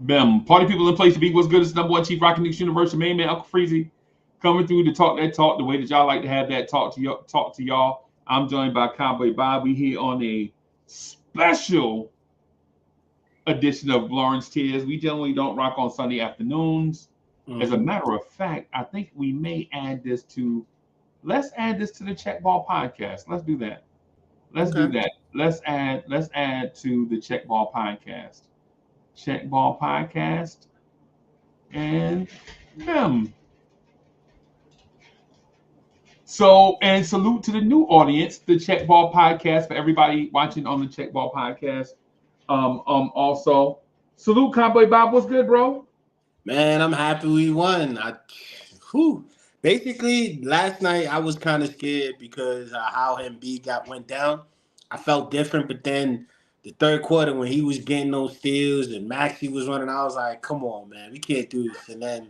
Bam. Party people in place to be. What's good? It's number one chief rocking Knicks Universe, main man Uncle Freezy, coming through to talk that talk the way that y'all like to have that talk to y'all. I'm joined by Cowboy Bob. We here on a special edition of Lawrence Tears. We generally don't rock on Sunday afternoons. As a matter of fact, I think we may add this to. Let's add this to the Checkball podcast. Let's do that. Let's do Okay. that. Let's add to the Checkball podcast. Checkball podcast and them. So, and salute to the new audience, the Checkball podcast for everybody watching on the Checkball podcast. Also, salute Cowboy Bob. What's good, bro? Man, I'm happy we won. Whew. Basically, last night I was kind of scared because how Embiid went down. I felt different, but then the third quarter when he was getting those steals and Maxey was running, I was like, "Come on, man, we can't do this." And then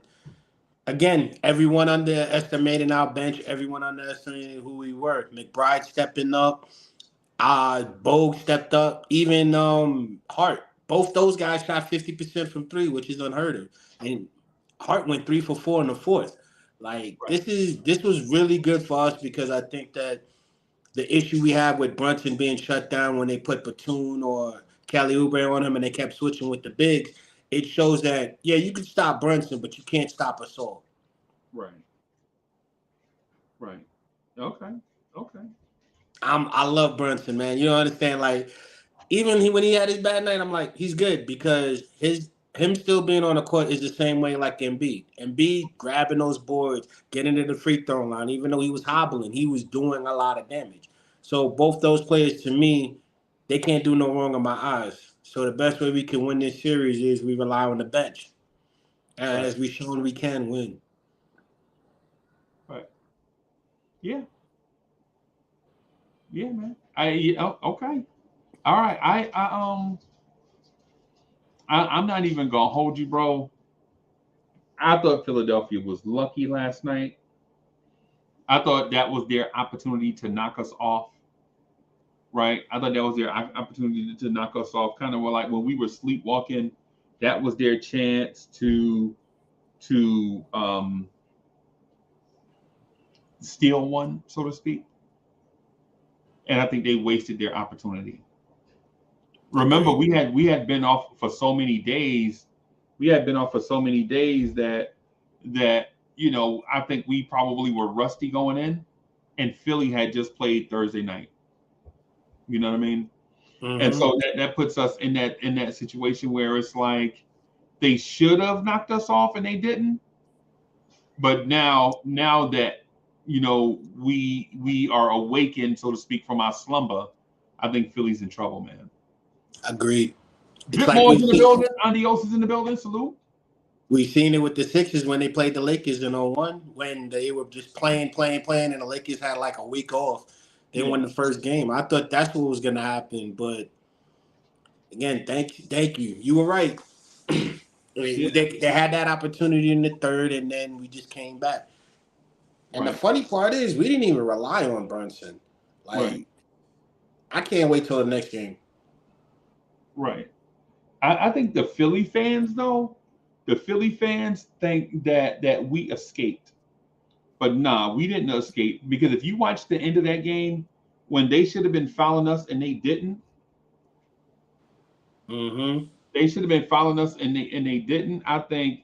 again, everyone underestimated our bench. Everyone underestimated who we were. McBride stepping up. Bogue stepped up. Even Hart. Both those guys shot 50% from three, which is unheard of. And Hart went 3 for 4 in the fourth. Like Right. this was really good for us because I think that the issue we have with Brunson being shut down when they put Batum or Kelly Oubre on him and they kept switching with the bigs, it shows that yeah, you can stop Brunson, but you can't stop us all. Right. Right. Okay. Okay. I love Brunson, man. You don't understand, like even when he had his bad night, I'm like, he's good because him still being on the court is the same way like Embiid. Embiid grabbing those boards, getting to the free throw line, even though he was hobbling, he was doing a lot of damage. So both those players, to me, they can't do no wrong in my eyes. So the best way we can win this series is we rely on the bench, Right. as we shown we can win. Right. Yeah. Yeah, man. Okay. All right. I'm not even gonna hold you, bro. I thought Philadelphia was lucky last night. I thought that was their opportunity to knock us off. Right. I thought that was their opportunity to knock us off. Kind of like when we were sleepwalking, that was their chance to steal one, so to speak. And I think they wasted their opportunity. Remember, Agreed. we had been off for so many days. We had been off for so many days that I think we probably were rusty going in, and Philly had just played Thursday night. You know what I mean? And Mm-hmm. so that puts us in that situation where it's like they should have knocked us off and they didn't. But now that we are awakened, so to speak, from our slumber, I think Philly's in trouble, man. Agreed. It's like Bitmore's in the building. Andios is in the building. Salute. we seen it with the Sixers when they played the Lakers in '01 when they were just playing, and the Lakers had like a week off. They Yeah. won the first game. I thought that's what was going to happen. But again, thank you. You were right. Yeah. They had that opportunity in the third, and then we just came back. And the Right. funny part is we didn't even rely on Brunson. Right. Like, I can't wait till the next game. Right. I think the Philly fans think that we escaped. But nah, we didn't escape because if you watch the end of that game when they should have been fouling us and they didn't, Mm-hmm. they should have been following us and they didn't. I think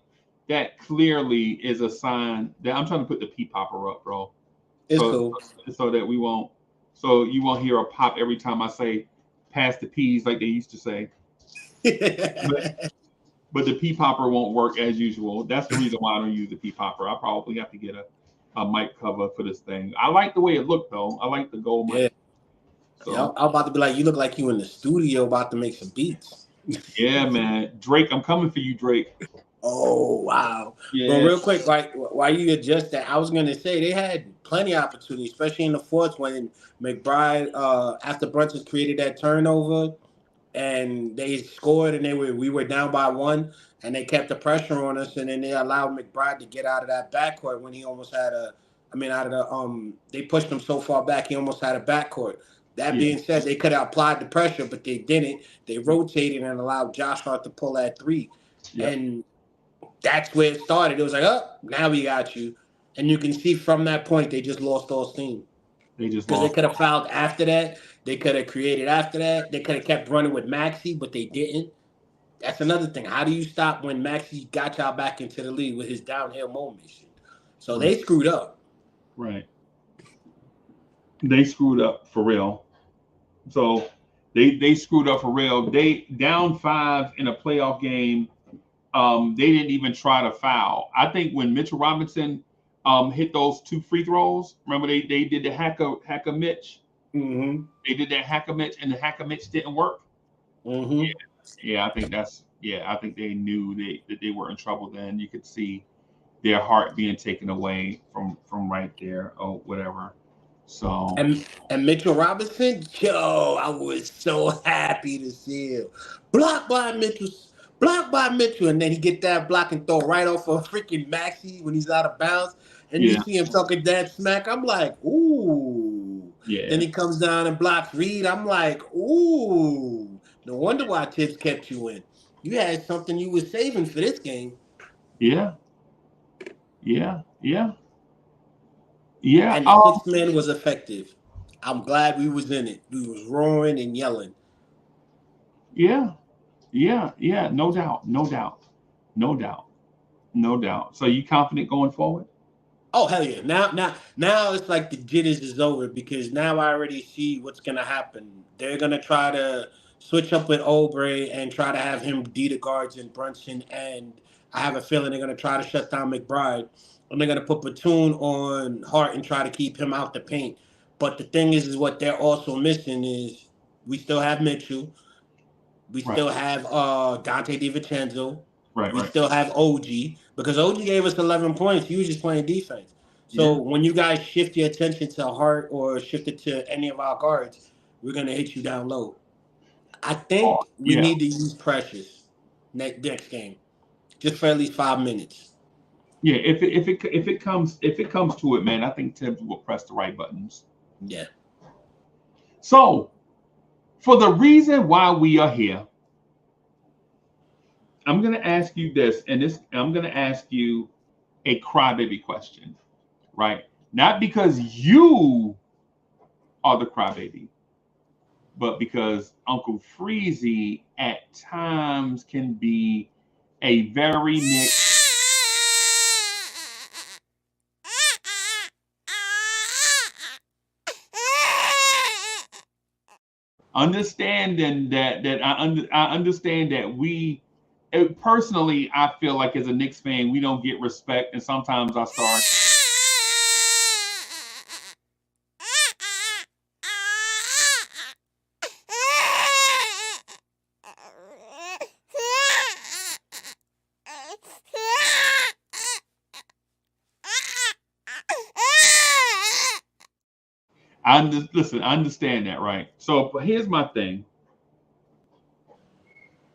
that clearly is a sign that I'm trying to put the pea popper up, bro. It's So cool. so that we won't so you won't hear a pop every time I say pass the peas like they used to say. But but the pea popper won't work as usual. That's the reason why I don't use the pea popper. I probably have to get a mic cover for this thing. I like the way it looked though. I like the gold Yeah. mic. Yeah, So I'm about to be like, you look like you in the studio about to make some beats. yeah, man. Drake, I'm coming for you, Drake. Oh wow! But Yeah. real quick, like while you adjust that, I was gonna say they had plenty of opportunities, especially in the fourth when McBride, after Brunson created that turnover, and they scored, and we were down by one, and they kept the pressure on us, and then they allowed McBride to get out of that backcourt when he almost had out of the they pushed him so far back he almost had a backcourt. That Yeah. being said, they could have applied the pressure, but they didn't. They rotated and allowed Josh Hart to pull that three. Yep. And that's where it started. It was like, oh, now we got you. And you can see from that point, they just lost all steam. They just Because they lost. could have fouled after that. They could have created after that. They could have kept running with Maxey, but they didn't. That's another thing. How do you stop when Maxey got y'all back into the lead with his downhill motion? So Right. they screwed up. Right. They screwed up for real. So they screwed up for real. They down 5 in a playoff game. They didn't even try to foul. I think when Mitchell Robinson hit those 2 free throws, remember they did the hacker Mitch. Mm-hmm. They did that hacker Mitch, and the hacker Mitch didn't work. Mm-hmm. Yeah, I think I think they knew that they were in trouble. Then you could see their heart being taken away from right there or whatever. So And Mitchell Robinson, yo, I was so happy to see him. Blocked by Mitchell, blocked by Mitchell, and then he get that block and throw right off of freaking Maxey when he's out of bounds. And you yeah, see him talking that smack. I'm like, ooh. Then yeah, he comes down and blocks Reed. I'm like, ooh. No wonder why Tibbs kept you in. You had something you were saving for this game. yeah, yeah, yeah, yeah. And the sixth man was effective. I'm glad we was in it. We was roaring and yelling. Yeah, yeah, yeah. No doubt, no doubt, no doubt, no doubt. So you confident going forward? Oh hell yeah! Now it's like the jitters is over because now I already see what's gonna happen. They're gonna try to switch up with Obrey and try to have him D the guards and Brunson, and I have a feeling they're gonna try to shut down McBride, and they're gonna put Platoon on Hart and try to keep him out the paint. But the thing is what they're also missing is we still have Mitchell, we Right, still have Dante DiVincenzo. right, We right. still have OG because OG gave us 11 points. He was just playing defense. So Yeah. when you guys shift your attention to Hart or shift it to any of our guards, we're gonna hit you down low. I Oh, think we yeah, need to use Precious next game, just for at least 5 minutes. yeah. If it comes to it, man, I think Tibbs will press the right buttons. Yeah. So for the reason why we are here, I'm gonna ask you this, and this I'm gonna ask you a crybaby question, right? Not because you are the crybaby, but because Uncle Freezy at times can be a very Nick understanding I understand that personally I feel like as a Knicks fan we don't get respect, and sometimes I start listen, I understand that, right? So but here's my thing.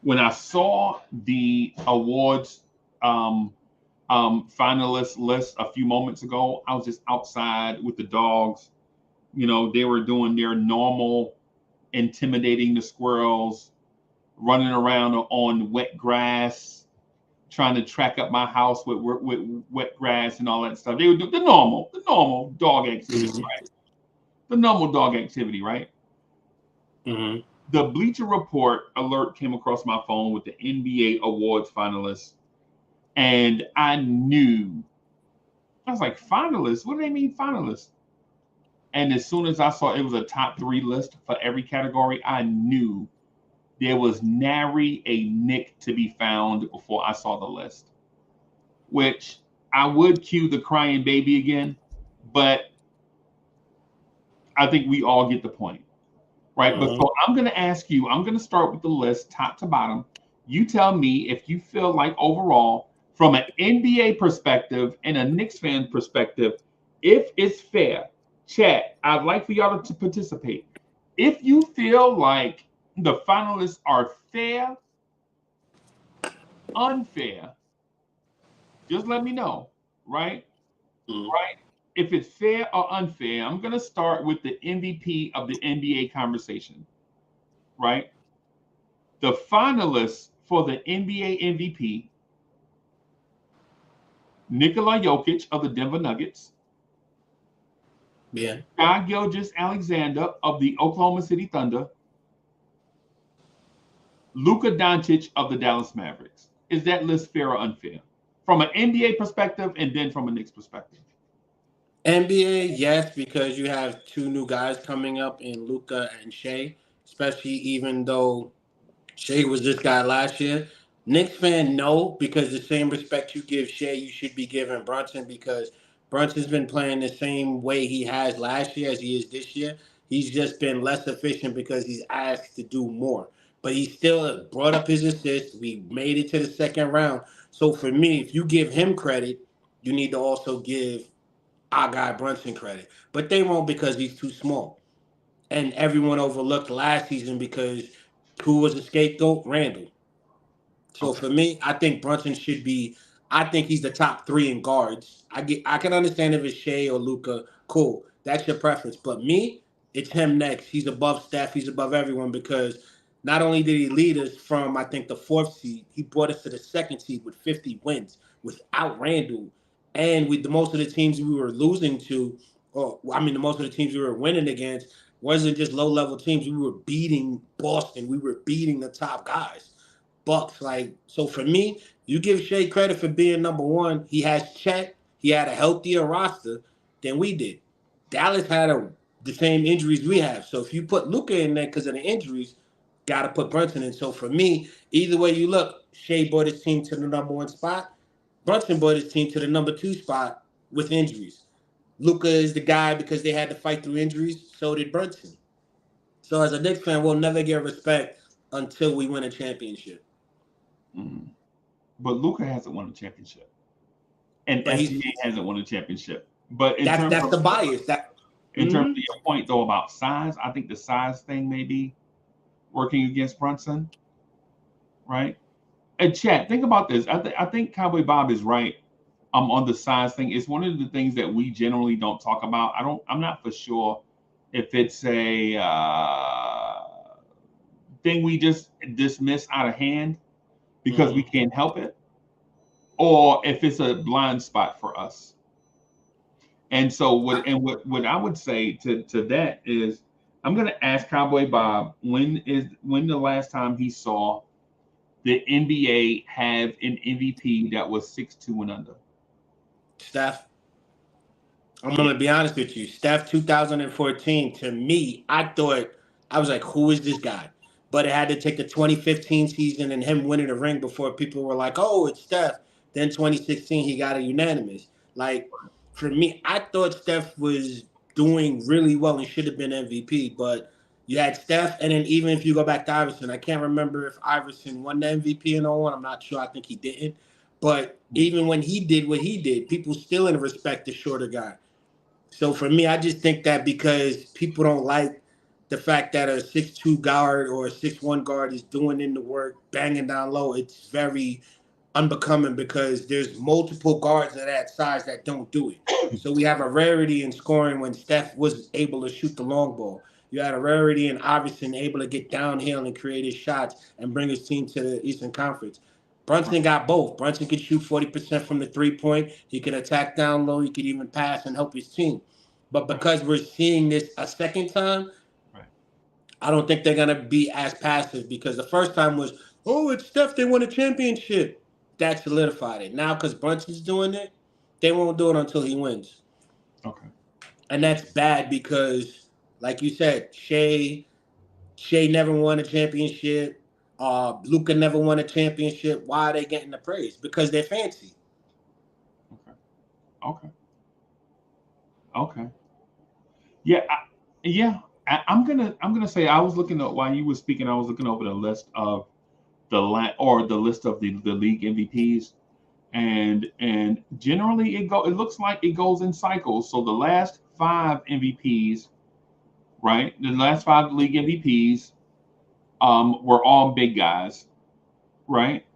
When I saw the awards um finalist list a few moments ago, I was just outside with the dogs. They were doing their normal intimidating the squirrels, running around on wet grass, trying to track up my house with wet grass and all that stuff. They would do the normal dog activity, Mm-hmm. right? The normal dog activity, right? Mm-hmm. The Bleacher Report alert came across my phone with the NBA awards finalists, and I was like, finalists? What do they mean finalists? And as soon as I saw it was a top 3 list for every category, I knew there was nary a Nick to be found before I saw the list. Which I would cue the crying baby again, but I think we all get the point, right? But Mm-hmm. so I'm going to ask you, I'm going to start with the list top to bottom. You tell me if you feel like overall, from an NBA perspective and a Knicks fan perspective, if it's fair. Chat, I'd like for y'all to participate. If you feel like the finalists are fair, unfair, just let me know, right? Right? If it's fair or unfair, I'm going to start with the MVP of the NBA conversation, right? The finalists for the NBA MVP, Nikola Jokic of the Denver Nuggets, Yeah. Shai Gilgeous-Alexander of the Oklahoma City Thunder, Luka Doncic of the Dallas Mavericks. Is that list fair or unfair? From an NBA perspective and then from a Knicks perspective. NBA, yes, because you have two new guys coming up in Luca and Shea, especially even though Shea was this guy last year. Knicks fan, no, because the same respect you give Shea, you should be giving Brunson because Brunson's been playing the same way he has last year as he is this year. He's just been less efficient because he's asked to do more. But he still brought up his assist. We made it to the second round. So for me, if you give him credit, you need to also give our guy Brunson credit. But they won't because he's too small. And everyone overlooked last season because who was a scapegoat? Randall. So Okay. for me, I think Brunson should be. I think he's the top three in guards. I can understand if it's Shea or Luca. Cool, that's your preference. But me, it's him next. He's above Steph. He's above everyone because not only did he lead us from I think the fourth seed, he brought us to the second seed with 50 wins without Randall, and with the most of the teams we were losing to, or I mean the most of the teams we were winning against wasn't just low level teams. We were beating Boston. We were beating the top guys. Bucks. Like, so for me, you give Shea credit for being number one. He has Chet. He had a healthier roster than we did. Dallas had the same injuries we have. So if you put Luka in there because of the injuries, got to put Brunson in. So for me, either way you look, Shea brought his team to the number one spot. Brunson brought his team to the number two spot with injuries. Luka is the guy because they had to fight through injuries. So did Brunson. So as a Knicks fan, we'll never get respect until we win a championship. Mm. But Luka hasn't won a championship, and But SGA hasn't won a championship. But that's the bias. That in terms of mhm. your point though about size, I think the size thing may be working against Brunson, right? And Chad, think about this. I think Cowboy Bob is right. On the size thing. It's one of the things that we generally don't talk about. I'm not for sure if it's a thing we just dismiss out of hand because we Mhm. can't help it, or if it's a blind spot for us. And so what I would say to that is I'm gonna ask Cowboy Bob when the last time he saw the NBA have an MVP that was 6'2" and under. Steph, I'm gonna be honest with you. Steph 2014, to me, I thought I was like, who is this guy? But it had to take the 2015 season and him winning the ring before people were like, oh, it's Steph. Then 2016, he got a unanimous. Like for me, I thought Steph was doing really well and should have been MVP. But you had Steph, and then even if you go back to Iverson, I can't remember if Iverson won the MVP in '01. I'm not sure. I think he didn't. But even when he did what he did, people still in respect the shorter guy. So for me, I just think that because people don't like the fact that a 6'2" guard or a 6'1" guard is doing in the work, banging down low, it's very unbecoming because there's multiple guards of that size that don't do it. So we have a rarity in scoring when Steph was able to shoot the long ball. You had a rarity in Iverson able to get downhill and create his shots and bring his team to the Eastern Conference. Right. Brunson got both. Brunson could shoot 40% from the 3 point. He could attack down low. He could even pass and help his team. But Right. because we're seeing this a second time, Right. I don't think they're gonna be as passive because the first time was, oh, it's Steph, they won a championship. That solidified it. Now because Brunson's doing it, they won't do it until he wins. Okay. And that's bad because, like you said, Shea never won a championship. Luca never won a championship. Why are they getting the praise? Because they're fancy. Okay. Okay. Okay. Yeah. Yeah. I'm gonna say I was looking at while you were speaking. I was looking over the list of the list of the league MVPs, and generally it looks like it goes in cycles. So the last five MVPs, right? The last five league MVPs, were all big guys, right?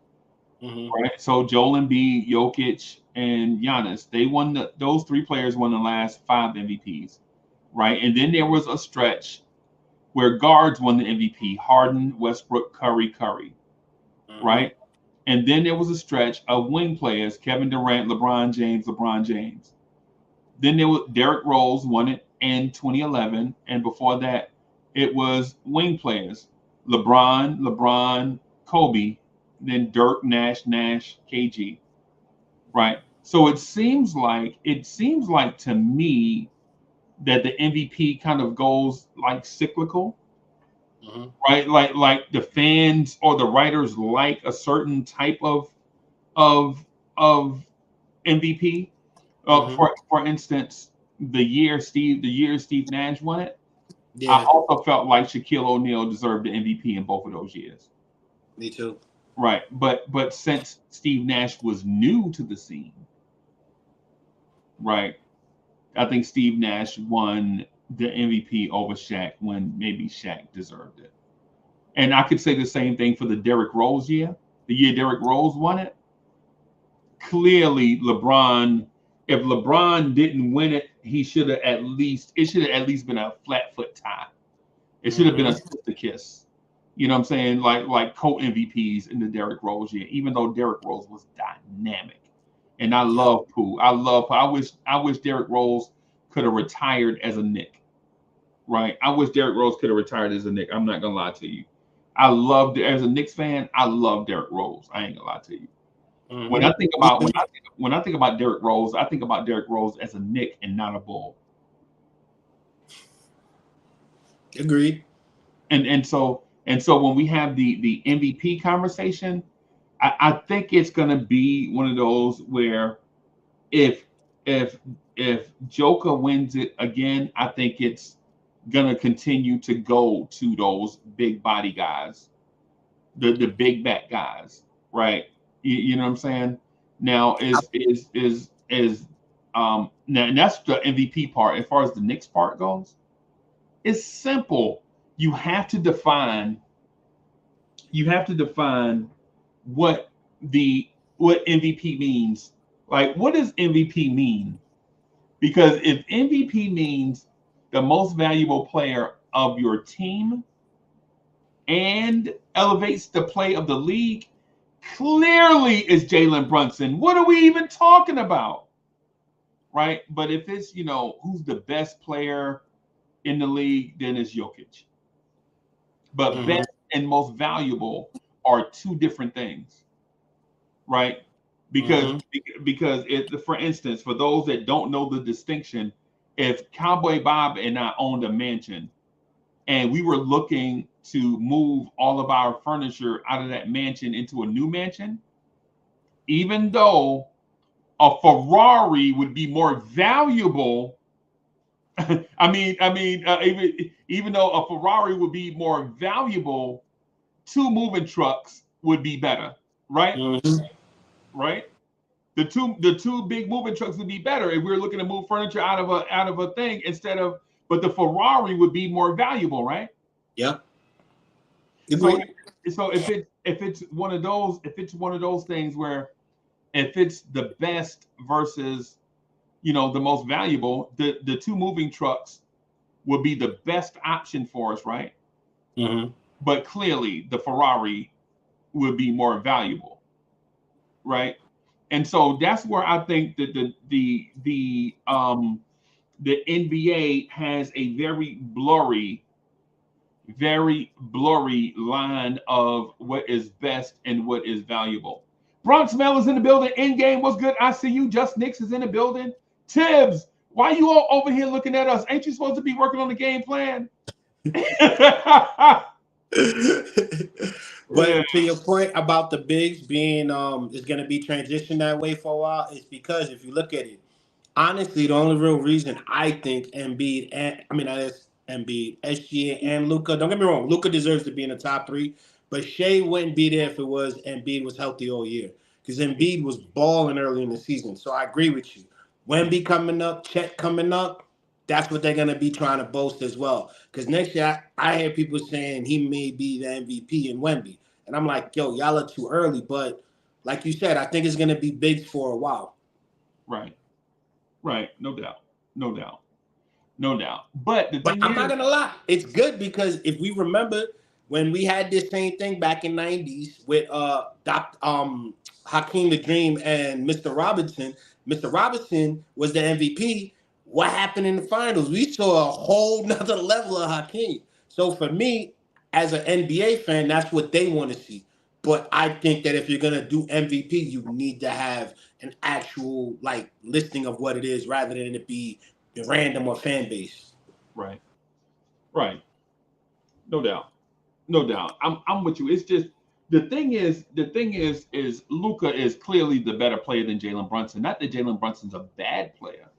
Hmm. Right. So Joel Embiid, Jokic, and Giannis, those three players won the last five MVPs, right? And then there was a stretch where guards won the MVP: Harden, Westbrook, Curry. right? And then there was a stretch of wing players: Kevin Durant, LeBron James. Then there was Derrick Rose won it in 2011, and before that, it was wing players: LeBron, Kobe, then Dirk, Nash, KG, right? So it seems like to me that the MVP kind of goes like cyclical, right? Like the fans or the writers like a certain type of of MVP. For instance, the year Steve Nash won it, I Yeah, also felt like Shaquille O'Neal deserved the MVP in both of those years. me too. Right. But since Steve Nash was new to the scene, right, I think Steve Nash won the MVP over Shaq when maybe Shaq deserved it. And I could say the same thing for the Derrick Rose year. The year Derrick Rose won it, clearly LeBron, if LeBron didn't win it, it should have at least been a flat foot tie. It should have been a sister kiss. You know what I'm saying? Like co-MVPs in the Derrick Rose year, even though Derrick Rose was dynamic. And I Yep. love Pooh. I wish Derrick Rose could have retired as a Knick. Right. I wish Derrick Rose could have retired as a Knick. I'm not gonna lie to you. As a Knicks fan, I love Derrick Rose. I ain't gonna lie to you. When I think Me about too. when I think about Derrick Rose, I think about Derrick Rose as a Knick and not a Bull. Agreed. And so when we have the MVP conversation, I think it's gonna be one of those where if if if Joker wins it again, I think it's gonna continue to go to those big body guys, the big back guys, right? You know what I'm saying? Now now and that's the MVP part. As far as the Knicks part goes, it's simple. You have to define you have to define what what MVP means. Like, what does MVP mean? Because if MVP means the most valuable player of your team and elevates the play of the league, clearly it's Jalen Brunson. What are we even talking about? Right? But if it's, who's the best player in the league, then it's Jokic. But Hmm. best and most valuable are two different things, right? Because Hmm. because for instance, for those that don't know the distinction, if Cowboy Bob and I owned a mansion and we were looking to move all of our furniture out of that mansion into a new mansion, even though a Ferrari would be more valuable. Even though a Ferrari would be more valuable, two moving trucks would be better, right? Hmm. Right? The two big moving trucks would be better if we were looking to move furniture out of a thing instead of, but the Ferrari would be more valuable, right? Yep. So Agreed. if it's one of those things where if it's the best versus the most valuable, the two moving trucks would be the best option for us, right? Hmm. But clearly the Ferrari would be more valuable, right? And so that's where I think that the NBA has a very blurry line of what is best and what is valuable. Bronx Mel is in the building. In game, what's good? I see you. Just Nix is in the building. Tibbs, why you all over here looking at us? Ain't you supposed to be working on the game plan? Yeah, But to your point about the bigs being is going to be transitioned that way for a while, it's because if you look at it, honestly, the only real reason I think Embiid and I mean that's Embiid, SGA and Luca. Don't get me wrong, Luca deserves to be in the top three, but Shea wouldn't be there if it was Embiid was healthy all year because Embiid was balling early in the season. So I agree with you. Wemby coming up, Chet coming up. That's what they're gonna be trying to boast as well. Because next year, I hear people saying he may be the MVP in Wemby, and I'm like, yo, y'all are too early. But like you said, I think it's gonna be bigs for a while. right, right. No doubt, no doubt, no doubt. But the But thing I'm not is, gonna lie, it's good because if we remember, when we had this same thing back in '90s with Hakeem the Dream and Mr. Robinson was the MVP. What happened in the finals? We saw a whole nother level of Hakeem. So for me, as an NBA fan, that's what they want to see. But I think that if you're gonna do MVP, you need to have an actual like listing of what it is rather than it be random or fan base. Right. Right. No doubt. No doubt. I'm with you. It's just the thing is Luka is clearly the better player than Jalen Brunson. Not that Jalen Brunson's a bad player.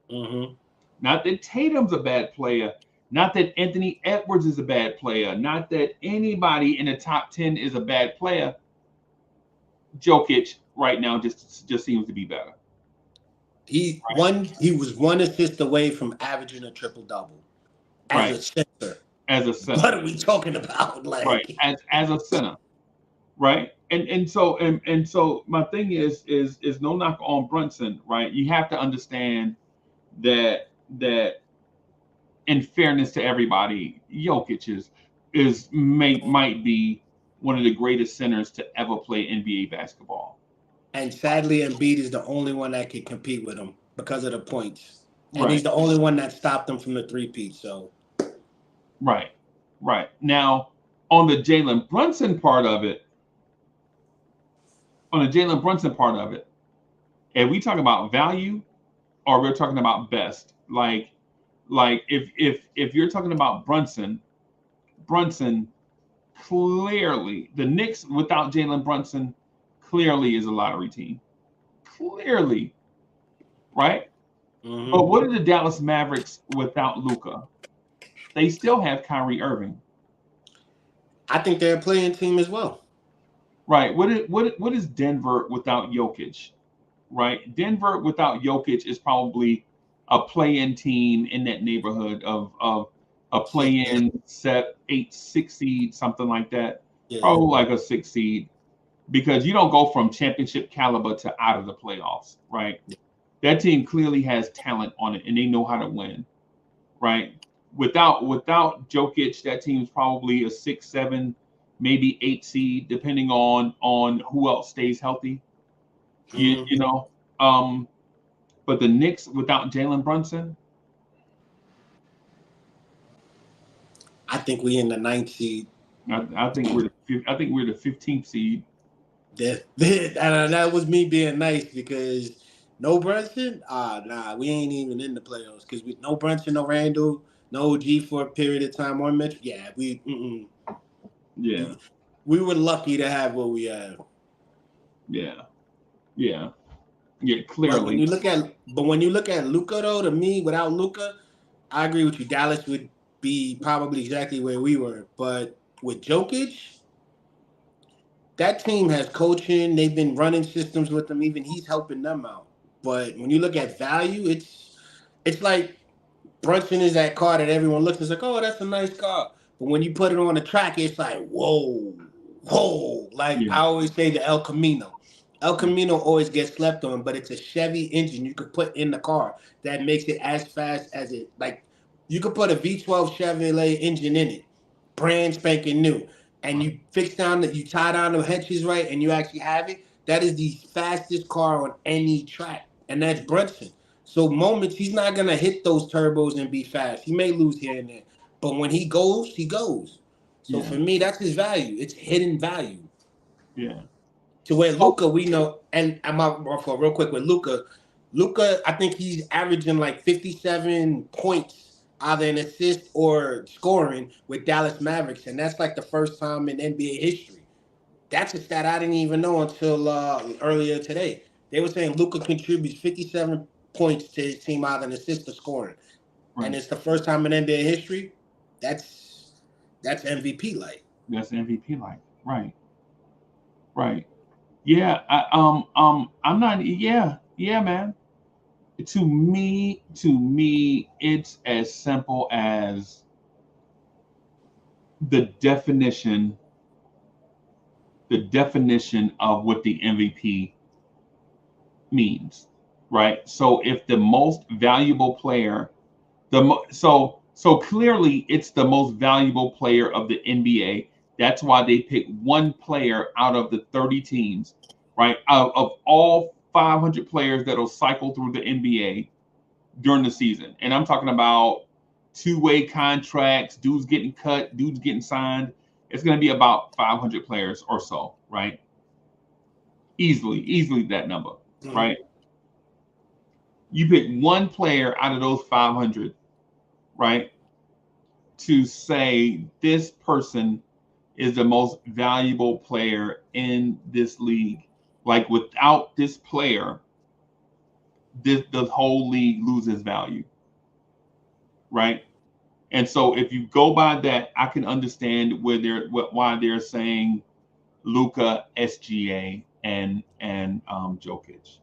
Mm-hmm. Not that Tatum's a bad player. Not that Anthony Edwards is a bad player. Not that anybody in the top 10 is a bad player. Jokic right now just seems to be better. He was one assist away from averaging a triple double as Right. a center. As a center. What are we talking about? Like Right. As a center. Right. And so my thing is no knock on Brunson, right? You have to understand that in fairness to everybody, Jokic might be one of the greatest centers to ever play NBA basketball. and sadly Embiid is the only one that can compete with him because of the points. And he's Right. the only one that stopped him from the three-peat. So Right. Right. Now, on the Jalen Brunson part of it, if we talk about value or we're talking about best, like if you're talking about Brunson clearly the Knicks without Jalen Brunson clearly is a lottery team. Clearly, right? But what are the Dallas Mavericks without Luka? They still have Kyrie Irving. I think they're a playing team as well. Right. What is Denver without Jokic? Right. Denver without Jokic is probably a play-in team in that neighborhood of a play-in 6 seed, something like that. Yeah. Probably like a 6 seed, because you don't go from championship caliber to out of the playoffs, right? That team clearly has talent on it and they know how to win, right? Without Jokic, that team's probably a 6, 7, maybe 8 seed, depending on who else stays healthy. You know, but the Knicks without Jalen Brunson, I think we in the 9th seed. I think we're the 15th seed. That was me being nice because no Brunson, nah, we ain't even in the playoffs because we no Brunson, no Randall, no OG for a period of time or Mitchell. Yeah, Yeah, we were lucky to have what we have. Yeah, clearly. But when you look at Luka though, to me, without Luka, I agree with you. Dallas would be probably exactly where we were. But with Jokic, that team has coaching. They've been running systems with them. Even he's helping them out. But when you look at value, it's like Brunson is that car that everyone looks at. It's like, oh, that's a nice car. But when you put it on the track, it's like, whoa. Like I always say, the El Camino. El Camino always gets slept on, but it's a Chevy engine you could put in the car that makes it as fast as it. Like you could put a V12 Chevrolet engine in it, brand spanking new, and you tie down the hitches right, and you actually have it. That is the fastest car on any track, and that's Brunson. So moments he's not gonna hit those turbos and be fast. He may lose here and there, but when he goes, he goes. So for me, that's his value. It's hidden value. Yeah. To where Luka, we know, and I'm for real quick with Luka. Luka, I think he's averaging like 57 points, either in assist or scoring with Dallas Mavericks, and that's like the first time in NBA history. That's a stat I didn't even know until earlier today. They were saying Luka contributes 57 points to his team, either in assist or scoring, and it's the first time in NBA history. That's MVP like. That's MVP like. Right. Yeah, I'm not. Yeah, man. To me, it's as simple as the definition of what the MVP means, right? So if the most valuable player, so clearly it's the most valuable player of the NBA That's why they pick one player out of the 30 teams, right? Of all 500 players that'll cycle through the NBA during the season. And I'm talking about two-way contracts, dudes getting cut, dudes getting signed. It's going to be about 500 players or so, right? Easily that number, right? You pick one player out of those 500, right? To say this person is the most valuable player in this league. Like without this player, the whole league loses value, right? And so if you go by that, I can understand why they're saying Luka, SGA, and Jokic.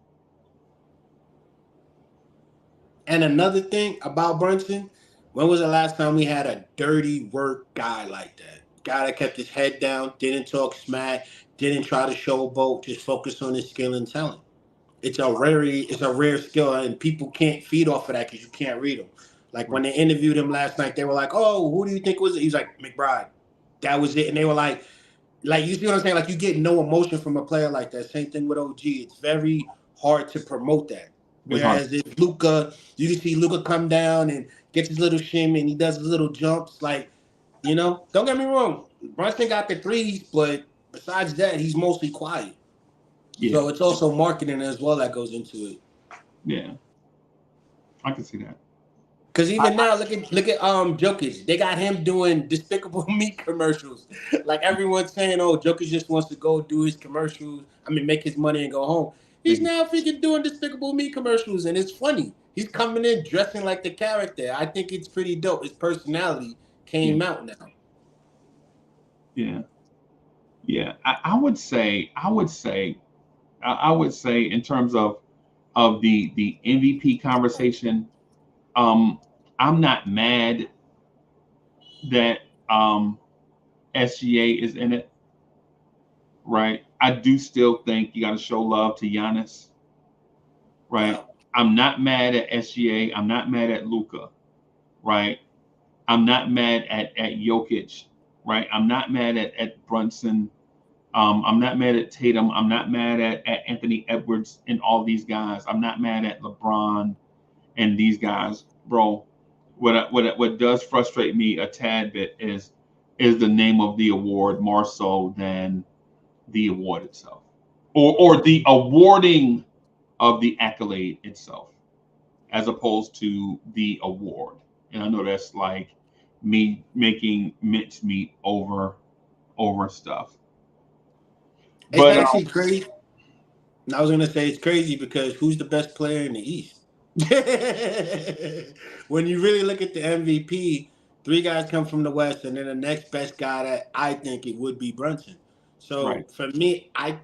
And another thing about Brunson, when was the last time we had a dirty work guy like that? Guy that kept his head down, didn't talk smack, didn't try to showboat, just focus on his skill and talent. It's a rare skill, and people can't feed off of that because you can't read them. Like when Right. they interviewed him last night, they were like, "Oh, who do you think was it?" He's like, "McBride." That was it, and they were like you see what I'm saying? Like you get no emotion from a player like that. Same thing with OG. It's very hard to promote that. It's hard. Whereas if Luca, you can see Luca come down and gets his little shimmy and he does his little jumps. Like, don't get me wrong. Brunson got the threes, but besides that, he's mostly quiet. Yeah. So it's also marketing as well that goes into it. Yeah. I can see that. Because even now, look at Jokic. They got him doing Despicable Me commercials. Like everyone's saying, "Oh, Jokic just wants to go do his commercials. I mean, make his money and go home." He's now freaking doing Despicable Me commercials, and it's funny. He's coming in dressing like the character. I think it's pretty dope. His personality came out now. Yeah. Yeah. I would say in terms of the MVP conversation, I'm not mad that SGA is in it, right? I do still think you got to show love to Giannis, right? Wow. I'm not mad at SGA. I'm not mad at Luka, right? I'm not mad at Jokic, right? I'm not mad at Brunson. I'm not mad at Tatum. I'm not mad at Anthony Edwards and all these guys. I'm not mad at LeBron and these guys, bro. What does frustrate me a tad bit is the name of the award more so than the award itself, or the awarding of the accolade itself, as opposed to the award. And I know that's like me making mincemeat over stuff. It's But actually crazy. I was gonna say it's crazy because who's the best player in the East? When you really look at the MVP, three guys come from the West, and then the next best guy that I think it would be Brunson. right, So for me, I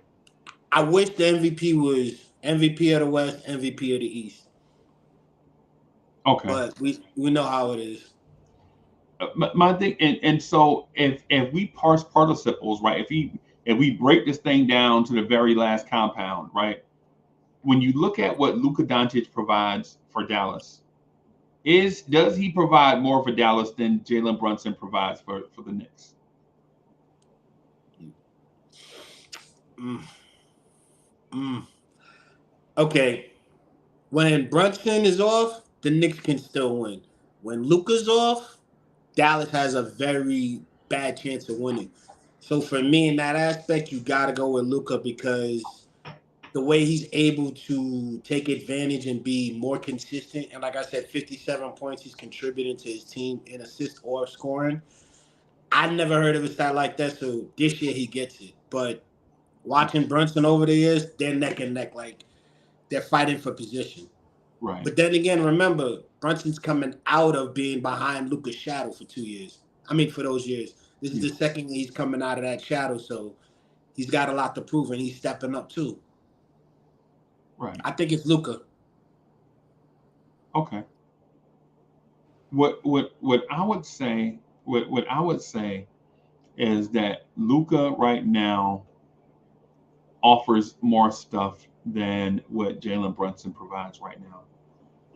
wish the MVP was MVP of the West, MVP of the East, okay. but we know how it is. My thing, and so if we parse participles, right? If we break this thing down to the very last compound, right? When you look at what Luka Doncic provides for Dallas, does he provide more for Dallas than Jalen Brunson provides for the Knicks? Mm, mm. Okay, when Brunson is off, the Knicks can still win. When Luka's off, Dallas has a very bad chance of winning. So for me, in that aspect, you got to go with Luka because the way he's able to take advantage and be more consistent, and like I said, 57 points he's contributing to his team in assist or scoring. I never heard of a stat like that. So this year he gets it. But watching Brunson over the years, they're neck and neck, like they're fighting for position. Right. But then again, remember, Brunson's coming out of being behind Luka's shadow for 2 years. I mean, for those years. This is Yeah. the second year he's coming out of that shadow, so he's got a lot to prove, and he's stepping up too. Right. I think it's Luka. Okay. What I would say what I would say is that Luka right now offers more stuff than what Jalen Brunson provides right now.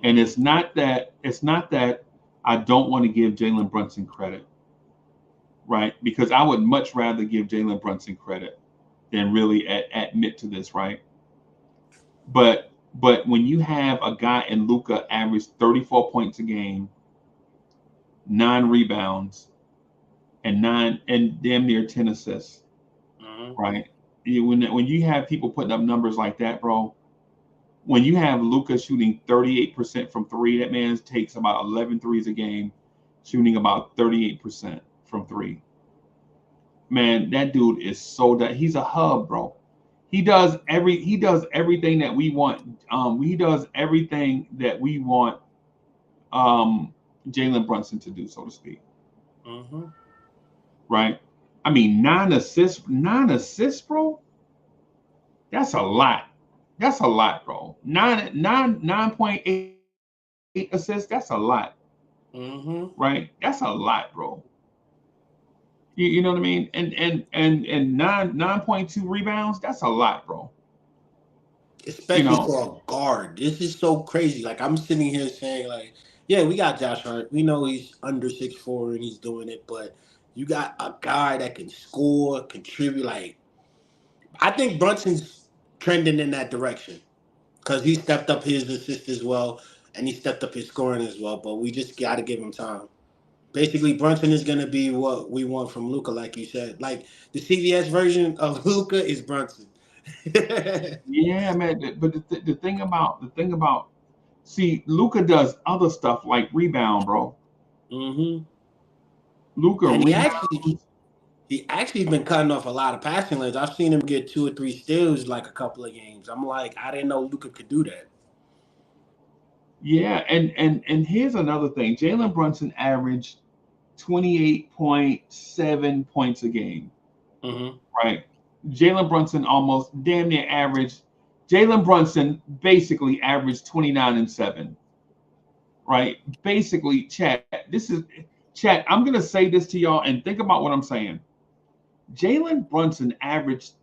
And it's not that I don't want to give Jalen Brunson credit. right? Because I would much rather give Jalen Brunson credit than really admit to this, right? But when you have a guy in Luka average 34 points a game, 9 rebounds, and damn near 10 assists, right? When you have people putting up numbers like that, bro, when you have Luka shooting 38% from three, that man takes about 11 threes a game, shooting about 38% from three. Man, that dude is so that he's a hub, bro. He does everything that we want. He does everything that we want Jalen Brunson to do, so to speak. Right? I mean, 9 assists, bro. That's a lot. That's a lot, bro. 9.8 assists. That's a lot. Right? That's a lot, bro. You know what I mean? And 9.2 rebounds. That's a lot, bro. Especially for a guard. This is so crazy. Like, I'm sitting here saying, like, yeah, we got Josh Hart. We know he's under 6'4" and he's doing it, but you got a guy that can score, contribute. Like, I think Brunson's trending in that direction because he stepped up his assist as well, and he stepped up his scoring as well. But we just got to give him time. Basically, Brunson is going to be what we want from Luka, like you said. Like, the CVS version of Luka is Brunson. Yeah, man. But the thing about, see, Luka does other stuff like rebound, bro. Luka rebounds. He actually been cutting off a lot of passing lanes. I've seen him get 2 or 3 steals like a couple of games. I'm like, I didn't know Luka could do that. Yeah, and here's another thing. Jalen Brunson averaged 28.7 points a game. Right. Jalen Brunson almost damn near averaged. Jalen Brunson basically averaged 29 and 7. Right. Basically, chat. I'm gonna say this to y'all and think about what I'm saying. Jalen Brunson averaged,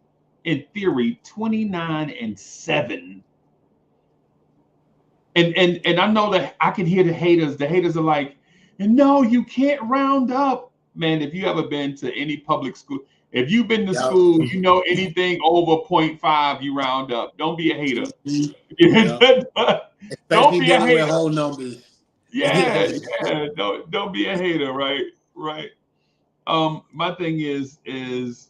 in theory, 29 and 7. And I know that I can hear the haters. The haters are like, no, you can't round up. Man, if you ever been to any public school, if you've been to school, you know anything over 0.5, you round up. Don't be a hater. Don't be a hater. With whole numbers. Yeah. Don't be a hater, right? Right. My thing is this.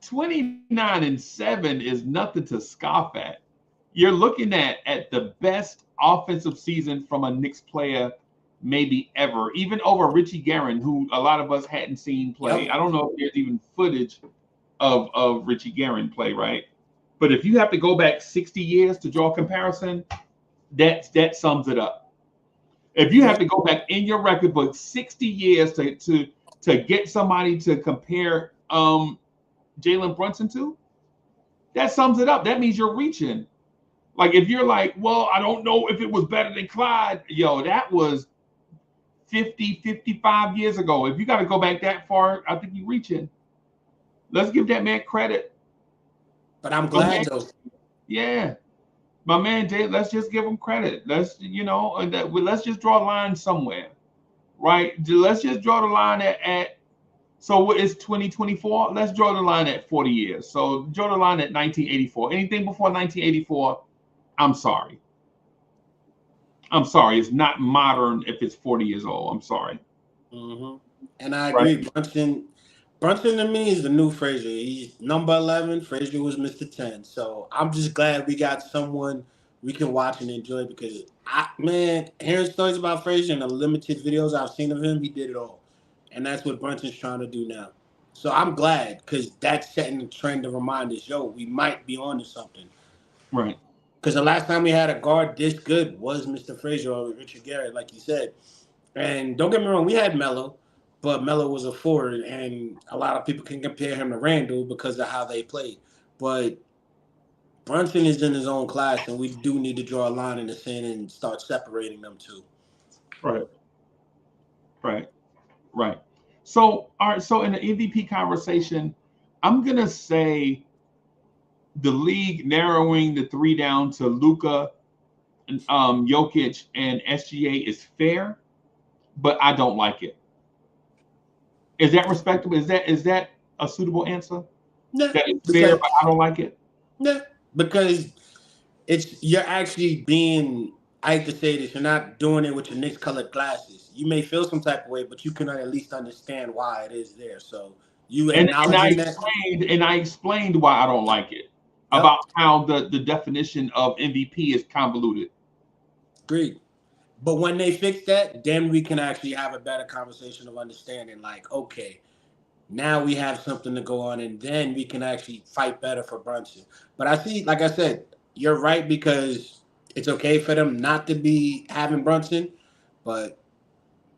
29 and 7 is nothing to scoff at. You're looking at the best offensive season from a Knicks player maybe ever, even over Richie Guerin, who a lot of us hadn't seen play. Yep. I don't know if there's even footage of Richie Guerin play, right? But if you have to go back 60 years to draw a comparison, that sums it up. If you have to go back in your record book 60 years to get somebody to compare Jalen Brunson to, that sums it up. That means you're reaching. Like, if you're like, well, I don't know if it was better than Clyde. Yo, that was 50, 55 years ago. If you got to go back that far, I think you're reaching. Let's give that man credit. But I'm glad, though. Yeah. My man, Jay, let's just give him credit. Let's just draw a line somewhere, right? Let's just draw the line at so what is 2024? Let's draw the line at 40 years. So draw the line at 1984. Anything before 1984, I'm sorry. It's not modern if it's 40 years old. I'm sorry. And I agree. Right. Brunson to me is the new Frazier. He's number 11. Frazier was Mr. 10. So I'm just glad we got someone we can watch and enjoy because, hearing stories about Frazier and the limited videos I've seen of him, he did it all. And that's what Brunson's trying to do now. So I'm glad because that's setting the trend to remind us, yo, we might be on to something. Right. Because the last time we had a guard this good was Mr. Frazier or Richard Garrett, like you said. And don't get me wrong, we had Melo, but Melo was a forward, and a lot of people can compare him to Randall because of how they played. But Brunson is in his own class, and we do need to draw a line in the sand and start separating them two. Right. So, all right. So in the MVP conversation, I'm gonna say the league narrowing the three down to Luka, Jokic and SGA is fair, but I don't like it. Is that respectable? Is that a suitable answer? No, That is fair, because but I don't like it. no, because it's you're actually being. I hate to say this, you're not doing it with your Knicks colored glasses. You may feel some type of way, but you can at least understand why it is there. So you And I acknowledging that. explained why I don't like it. Yep, About how the definition of MVP is convoluted. agreed. But when they fix that, then we can actually have a better conversation of understanding. Like, okay, now we have something to go on, and then we can actually fight better for Brunson. But I see, like I said, you're right because it's okay for them not to be having Brunson, but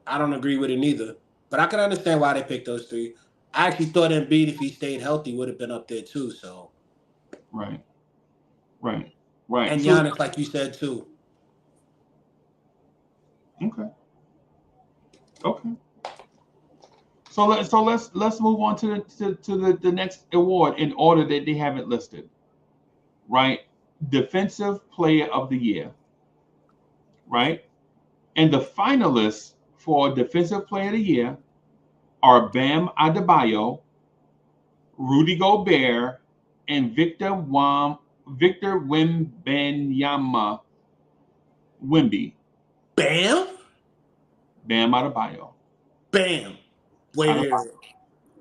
I don't agree with it neither. But I can understand why they picked those three. I actually thought Embiid, if he stayed healthy, would have been up there too. So, Right, right, right. and So Giannis, like you said too. okay, okay. So let's move on to the next award in order that they have it listed. Right, Defensive Player of the Year. Right, and the finalists for Defensive Player of the Year are Bam Adebayo, Rudy Gobert, and Victor Wembanyama Wimby. Bam, Bam Adebayo. bam. Wait. Adebayo.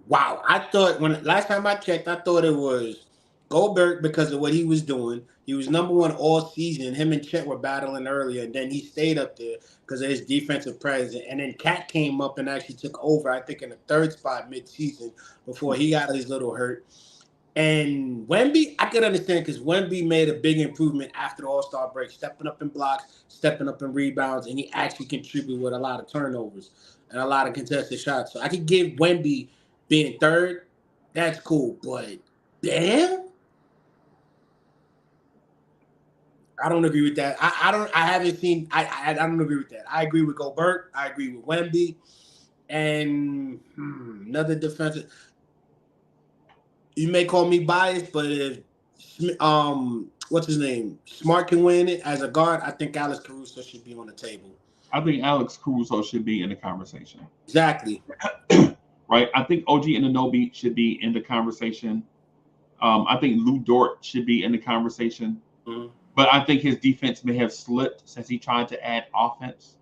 Wow, I thought when last time I checked, I thought it was Goldberg because of what he was doing. He was number one all season. Him and Chet were battling earlier, and then he stayed up there because of his defensive presence. And then Cat came up and actually took over, I think, in the third spot mid-season before he got his little hurt. And Wemby, I can understand because Wemby made a big improvement after the All-Star break, stepping up in blocks, stepping up in rebounds, and he actually contributed with a lot of turnovers and a lot of contested shots. So I could give Wemby being third, that's cool. But damn, I don't agree with that. I haven't seen I don't agree with that. I agree with Gobert. I agree with Wemby. And another defensive. You may call me biased, but if what's his name? Smart can win it as a guard, I think Alex Caruso should be on the table. I think Alex Caruso should be in the conversation. Exactly. Right. I think OG Anunoby should be in the conversation. I think Lou Dort should be in the conversation. Mhm. But I think his defense may have slipped since he tried to add offense.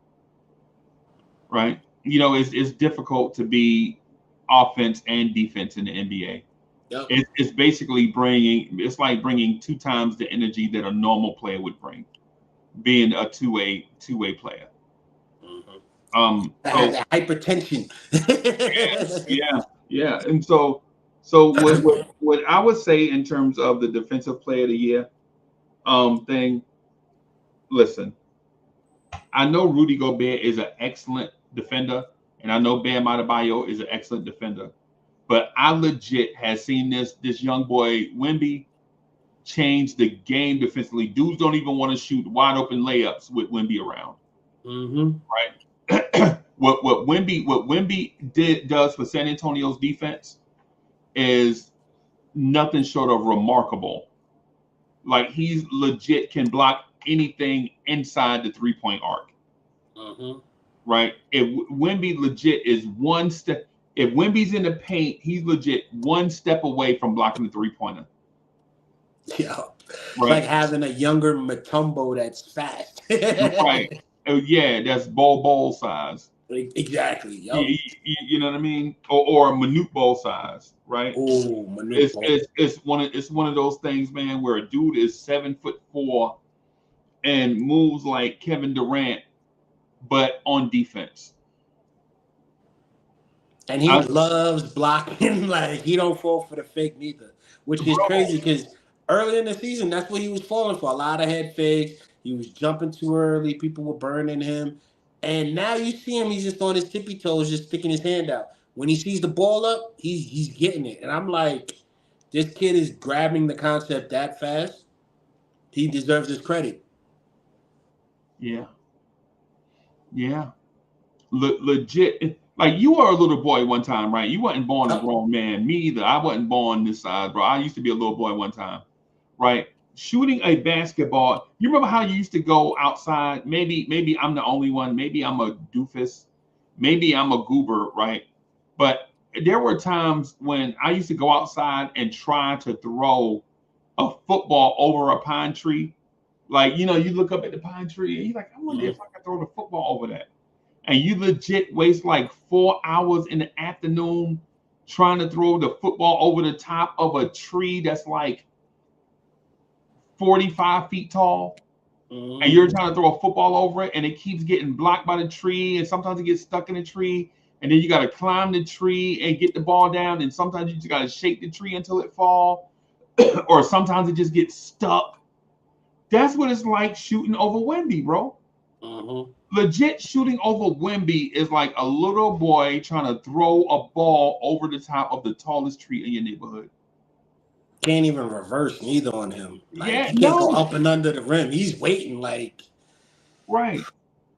Right. It's difficult to be offense and defense in the NBA. Yep. It's basically it's like bringing two times the energy that a normal player would bring, being a two-way player. Mhm. So That hypertension. yeah. And so what I would say in terms of the defensive player of the year thing, listen, I know Rudy Gobert is an excellent defender, and I know Bam Adebayo is an excellent defender, but I legit has seen this young boy Wemby change the game defensively. Dudes don't even want to shoot wide open layups with Wemby around. Mm-hmm. Right. what Wemby does for San Antonio's defense is nothing short of remarkable. Like he's legit can block anything inside the 3-point arc. Mm-hmm. Right. If Wemby legit is one step, if Wemby's in the paint, he's legit one step away from blocking the 3-pointer. Yeah. It's like Right. having a younger Matumbo that's fast. Right. Oh yeah, that's ball size. Exactly. Yep. You know what I mean? Or a minute ball size, right? Oh, It's Manupo. one of those things, man, where a dude is 7'4" and moves like Kevin Durant, but on defense. And he I, loves blocking. Like he don't fall for the fake neither, which is bro, crazy because early in the season, that's what he was falling for. A lot of head fakes. He was jumping too early. People were burning him. And now you see him, he's just on his tippy toes, just sticking his hand out. When he sees the ball up, he's getting it. And I'm like, this kid is grabbing the concept that fast. He deserves his credit. yeah, yeah, legit. Like you were a little boy one time, right? You wasn't born a Yep. grown man. Me either. I wasn't born this size, bro. I used to be a little boy one time, right? shooting a basketball. You remember how you used to go outside? Maybe I'm the only one. Maybe I'm a doofus. Maybe I'm a goober, right? But there were times when I used to go outside and try to throw a football over a pine tree. Like, you look up at the pine tree and you're like, I wonder if I can throw the football over that. And you legit waste like 4 hours in the afternoon trying to throw the football over the top of a tree that's like 45 feet tall. And you're trying to throw a football over it and it keeps getting blocked by the tree. And sometimes it gets stuck in the tree. And then you got to climb the tree and get the ball down. And sometimes you just got to shake the tree until it falls. Or sometimes it just gets stuck. That's what it's like shooting over Wemby, bro. Legit shooting over Wemby is like a little boy trying to throw a ball over the top of the tallest tree in your neighborhood. Can't even reverse neither on him. Like, Yeah, he can't go up and under the rim. He's waiting like. Right.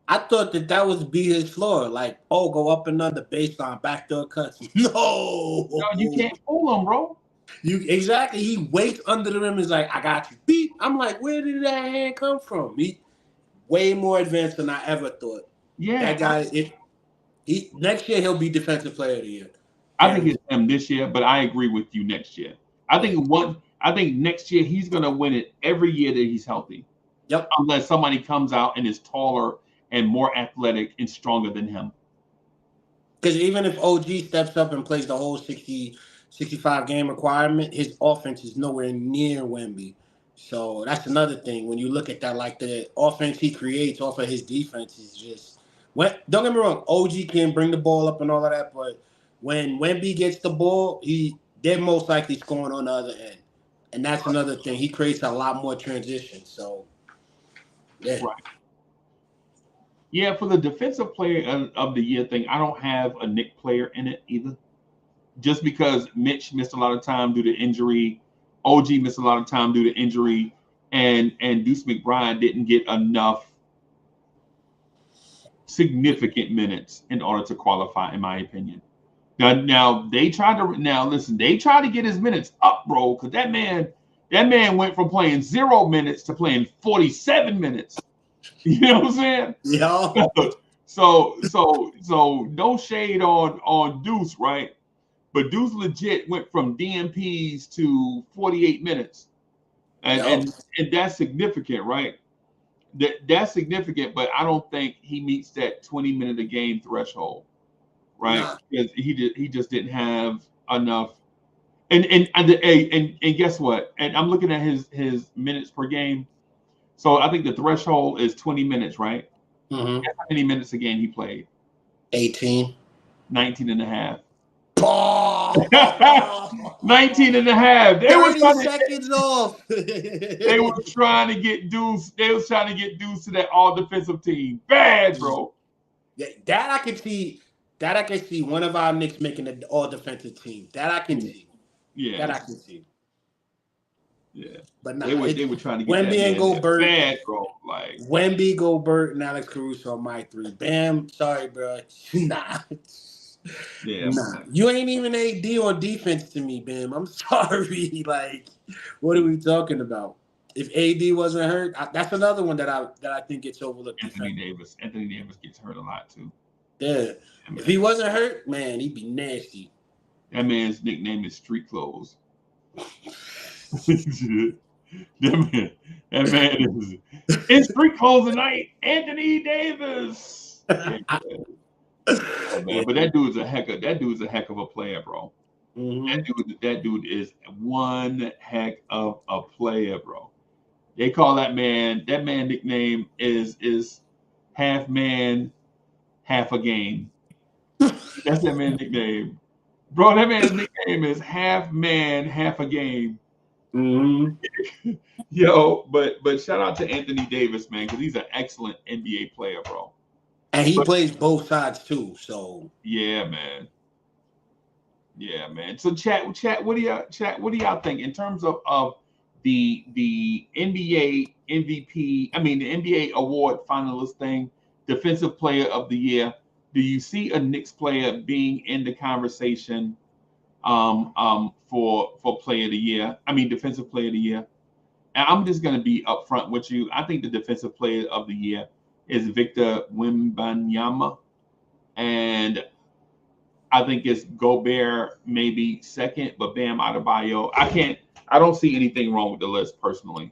I thought that would be his floor. Like, oh, go up and under baseline, backdoor cuts. No, you can't fool him, bro. Exactly. He waits under the rim. Is like, I got you. Beep. I'm like, where did that hand come from? He way more advanced than I ever thought. Yeah, that guy. Next year he'll be defensive player of the year. I think it's him this year, but I agree with you next year. I think next year he's gonna win it every year that he's healthy. Yep. Unless somebody comes out and is taller and more athletic and stronger than him. Because even if OG steps up and plays the whole 60, 65 game requirement, his offense is nowhere near Wemby. So that's another thing. When you look at that, like the offense he creates off of his defense is just. Don't get me wrong, OG can bring the ball up and all of that, but when Wemby gets the ball, they're most likely scoring on the other end. And that's another thing. He creates a lot more transition. So, yeah. Right. Yeah, for the defensive player of the year thing, I don't have a Knicks player in it either. Just because Mitch missed a lot of time due to injury, OG missed a lot of time due to injury, and Deuce McBride didn't get enough significant minutes in order to qualify, in my opinion. Now they tried to get his minutes up, bro, because that man went from playing 0 minutes to playing 47 minutes. You know what I'm saying? Yeah. So no shade on Deuce, right? But Deuce legit went from DMPs to 48 minutes. And that's significant, right? That's significant, but I don't think he meets that 20-minute a game threshold, right? Nah. Because he just didn't have enough. And guess what? And I'm looking at his minutes per game. So I think the threshold is 20 minutes, right? Mm-hmm. Guess how many minutes a game he played? 18. 19 and a half. 19 and a half. They were 30 seconds off. They were trying to get Deuce. They was trying to get Deuce to that all defensive team. Bad, bro. That I can see. That I can see one of our Knicks making an all defensive team. That I can see. Yeah. That I can see. Yeah. But nah, they were trying to get Wemby and Gobert. Bad, bro. Like Wemby, Gobert, and Alex Caruso, my three. Bam. Sorry, bro. Nah. Yeah. Nah. You ain't even AD on defense to me, Bam. I'm sorry. Like, what are we talking about? If AD wasn't hurt, that's another one that I think gets overlooked. Anthony Davis gets hurt a lot too. Yeah. If he wasn't hurt, man, he'd be nasty. That man's nickname is Street Clothes. that man is in Street Clothes tonight. Anthony Davis. Yeah, man. But that dude's a heck of a player, bro. Mm-hmm. That dude is one heck of a player, bro. They call that man nickname is half man, half a game. That's that man's nickname. Bro, that man's nickname is half man, half a game. Mm-hmm. Yo, but shout out to Anthony Davis, man, because he's an excellent NBA player, bro. And he plays both sides too, so yeah, man. Yeah, man. So chat, what do y'all think in terms of the NBA MVP? I mean, the NBA award finalist thing, defensive player of the year. Do you see a Knicks player being in the conversation for player of the year? I mean, defensive player of the year. and I'm just going to be upfront with you. I think the defensive player of the year is Victor Wembanyama, and I think it's Gobert maybe second, but Bam Adebayo. I don't see anything wrong with the list personally,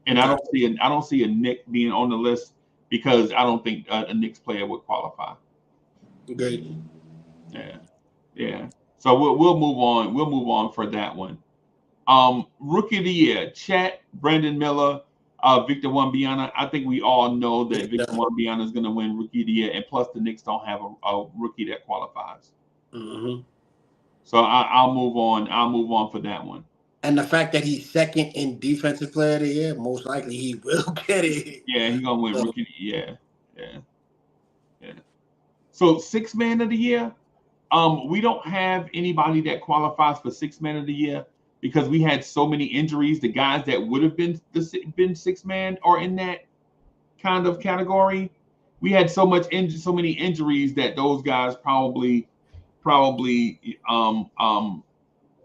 and I don't see a Knick being on the list because I don't think a Knicks player would qualify. Great. Yeah. So we'll move on. We'll move on for that one. Rookie of the year: Chet, Brandon Miller, Victor Wembanyama. I think we all know that Victor Wembanyama is going to win Rookie of the Year, and plus the Knicks don't have a rookie that qualifies. Mm-hmm. So I'll move on. I'll move on for that one. And the fact that he's second in Defensive Player of the Year, most likely he will get it. Yeah, he's gonna win Rookie of the Year. Yeah. So Sixth Man of the Year. We don't have anybody that qualifies for Sixth Man of the Year because we had so many injuries. The guys that would have been Sixth Man are in that kind of category. We had so many injuries that those guys probably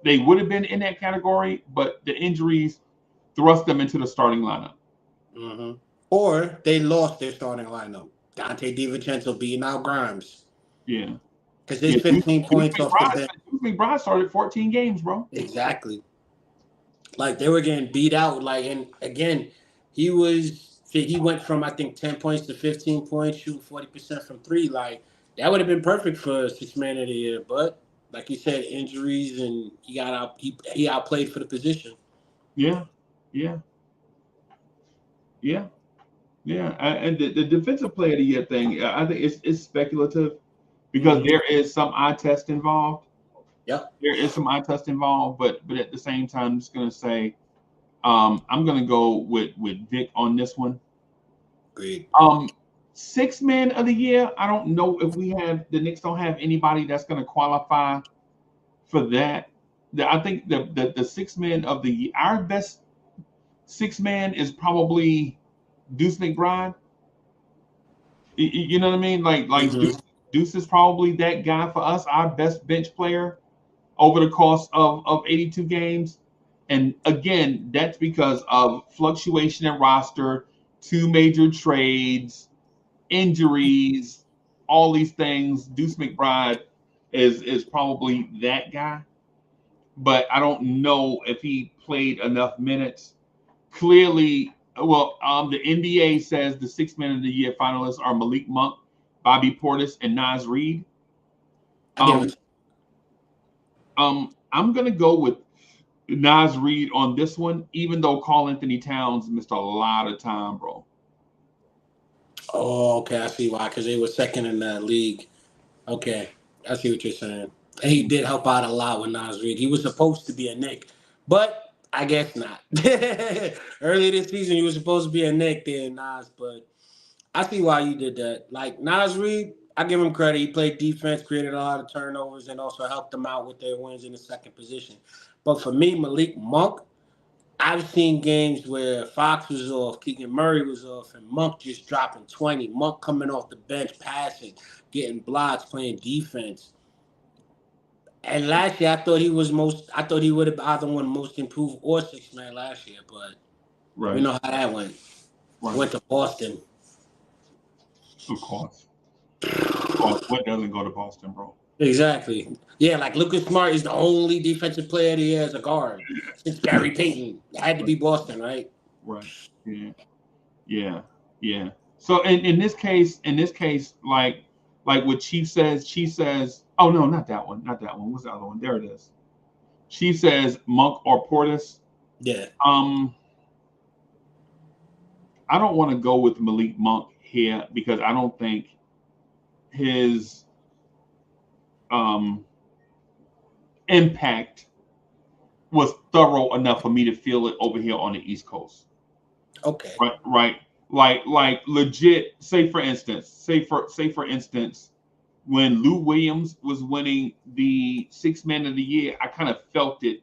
they would have been in that category, but the injuries thrust them into the starting lineup. Mm-hmm. Or they lost their starting lineup. Dante DiVincenzo beating out Grimes. Yeah. Because there's 15 points off the bench. McBride started 14 games, bro. Exactly. Like they were getting beat out. Like, and again, he went from I think 10 points to 15 points, shooting 40% from three. Like that would have been perfect for Sixth Man of the Year, but like you said, injuries and he outplayed for the position. Yeah. And the defensive player of the year thing, I think it's speculative because there is some eye test involved. Yep. There is some eye test involved, but at the same time, I'm just gonna say, I'm gonna go with Vic on this one. Great. Sixth Man of the Year. I don't know if the Knicks don't have anybody that's gonna qualify for that. I think the Sixth Man of the Year, our best sixth man is probably Deuce McBride. You know what I mean? Like Deuce is probably that guy for us, our best bench player over the course of 82 games. And again, that's because of fluctuation in roster, 2 major trades, injuries, all these things. Deuce McBride is probably that guy. But I don't know if he played enough minutes. Clearly, the NBA says the Sixth Man of the Year finalists are Malik Monk, Bobby Portis, and Naz Reid. I'm gonna go with Naz Reid on this one, even though Karl Anthony Towns missed a lot of time, bro. Oh, okay, I see why. Because they were second in that league. Okay, I see what you're saying. And he did help out a lot with Naz Reid. He was supposed to be a Knick, but I guess not. Early this season, he was supposed to be a Knick there, Nas, but I see why you did that. Like Naz Reid, I give him credit. He played defense, created a lot of turnovers, and also helped them out with their wins in the second position. But for me, Malik Monk, I've seen games where Fox was off, Keegan Murray was off, and Monk just dropping 20. Monk coming off the bench, passing, getting blocks, playing defense. And last year, I thought he would have either won most improved or sixth man last year, but we know how that went. Right. Went to Boston. Of course. What doesn't go to Boston, bro? Exactly. Yeah, like Lucas Smart is the only defensive player of the year as a guard since Gary Payton. It had to be Boston, right? Right. Yeah. So in this case, like what Chief says, oh no, not that one. What's the other one? There it is. She says Monk or Portis. Yeah. I don't want to go with Malik Monk here because I don't think his impact was thorough enough for me to feel it over here on the East Coast. Okay. Right. Like legit. Say for instance, when Lou Williams was winning the Sixth Man of the Year, I kind of felt it,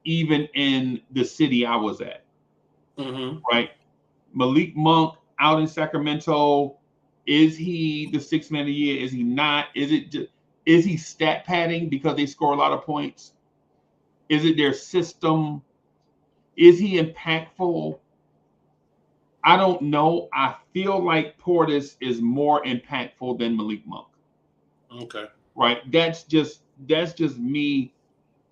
even in the city I was at. Mm-hmm. Right. Malik Monk out in Sacramento. Is he the Sixth Man of the Year? Is he not? Is he stat padding because they score a lot of points? Is it their system? Is he impactful? I don't know. I feel like Portis is more impactful than Malik Monk. Okay. Right. That's just me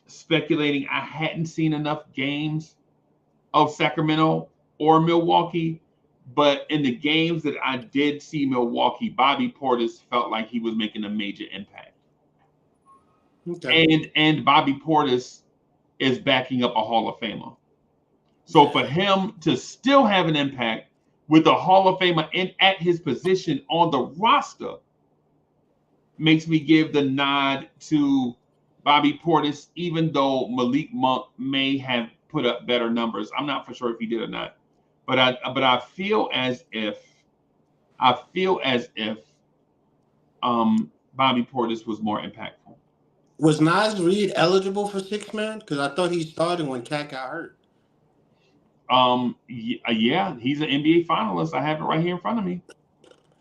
speculating. I hadn't seen enough games of Sacramento or Milwaukee, but in the games that I did see Milwaukee, Bobby Portis felt like he was making a major impact. Okay. And Bobby Portis is backing up a Hall of Famer. So for him to still have an impact with a Hall of Famer at his position on the roster makes me give the nod to Bobby Portis, even though Malik Monk may have put up better numbers. I'm not for sure if he did or not. But I feel as if Bobby Portis was more impactful. Was Naz Reid eligible for six man? Because I thought he started when Cat got hurt. Yeah, he's an NBA finalist. I have it right here in front of me.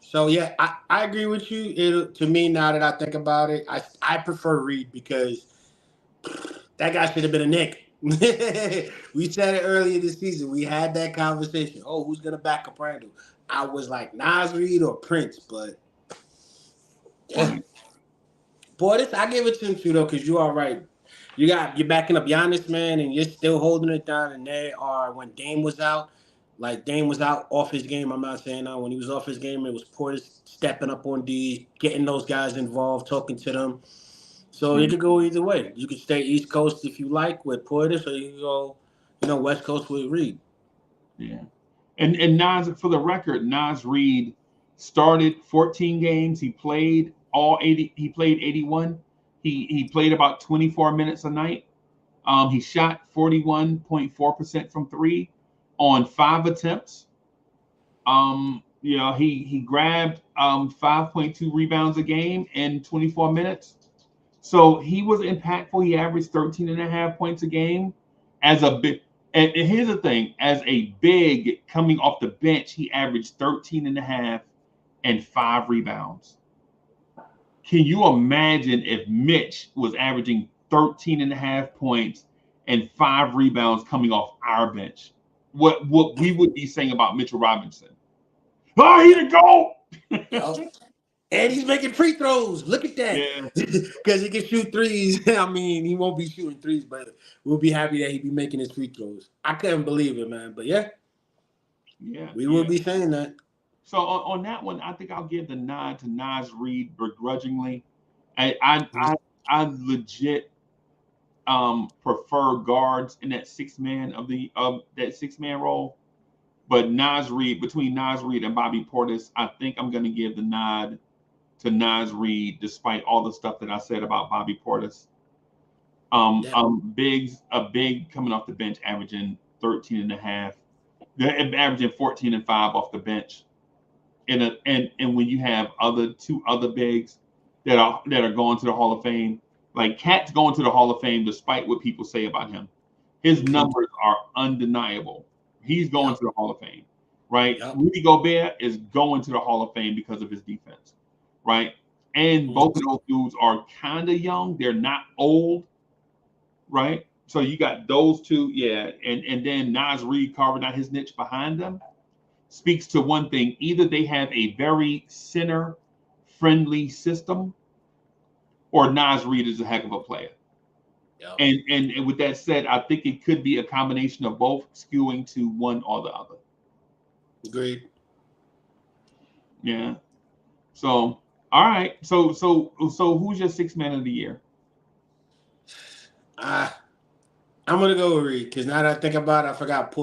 So yeah, I agree with you. To me, now that I think about it, I prefer Reid because that guy should have been a Knick. We said it earlier this season. We had that conversation. Oh, who's gonna back up Randall? I was like Naz Reid or Prince, but yeah. Boy, I give it to him too though, because you are right. You're backing up Giannis, man, and you're still holding it down. And they are when Dame was out, like Dame was out off his game. I'm not saying that when he was off his game, it was Portis stepping up on D, getting those guys involved, talking to them. So it could go either way. You could stay East Coast if you like with Portis, or you can go, West Coast with Reid. Yeah, and Naz, for the record, Naz Reid started 14 games. He played all 80. He played 81. He played about 24 minutes a night. He shot 41.4% from three on 5 attempts. He grabbed 5.2 rebounds a game in 24 minutes. So he was impactful. He averaged 13.5 points a game as a big. And here's the thing, as a big coming off the bench, he averaged 13.5 and 5 rebounds. Can you imagine if Mitch was averaging 13.5 points and 5 rebounds coming off our bench? What we would be saying about Mitchell Robinson? Oh, he the goal! And he's making free throws. Look at that. Yeah. Because he can shoot threes. I mean, he won't be shooting threes, but we'll be happy that he be making his free throws. I couldn't believe it, man. But yeah, we will be saying that. So on that one, I think I'll give the nod to Naz Reid begrudgingly. I legit prefer guards in that six man role. But Naz Reid, between Naz Reid and Bobby Portis, I think I'm going to give the nod to Naz Reid, despite all the stuff that I said about Bobby Portis. Big coming off the bench, averaging 13.5. They're averaging 14 and 5 off the bench. And when you have two other bigs that are going to the Hall of Fame, like Cat's going to the Hall of Fame despite what people say about him. His numbers are undeniable. He's going to the Hall of Fame, right? Rudy Gobert is going to the Hall of Fame because of his defense, right? And both of those dudes are kind of young. They're not old, right? So you got those two, and then Naz Reid carving out his niche behind them speaks to one thing. Either they have a very center-friendly system, or Naz Reid is a heck of a player. Yep. And with that said, I think it could be a combination of both, skewing to one or the other. Agreed. Yeah. So, all right. So who's your sixth man of the year? I'm gonna go with Reid because now that I think about it, I forgot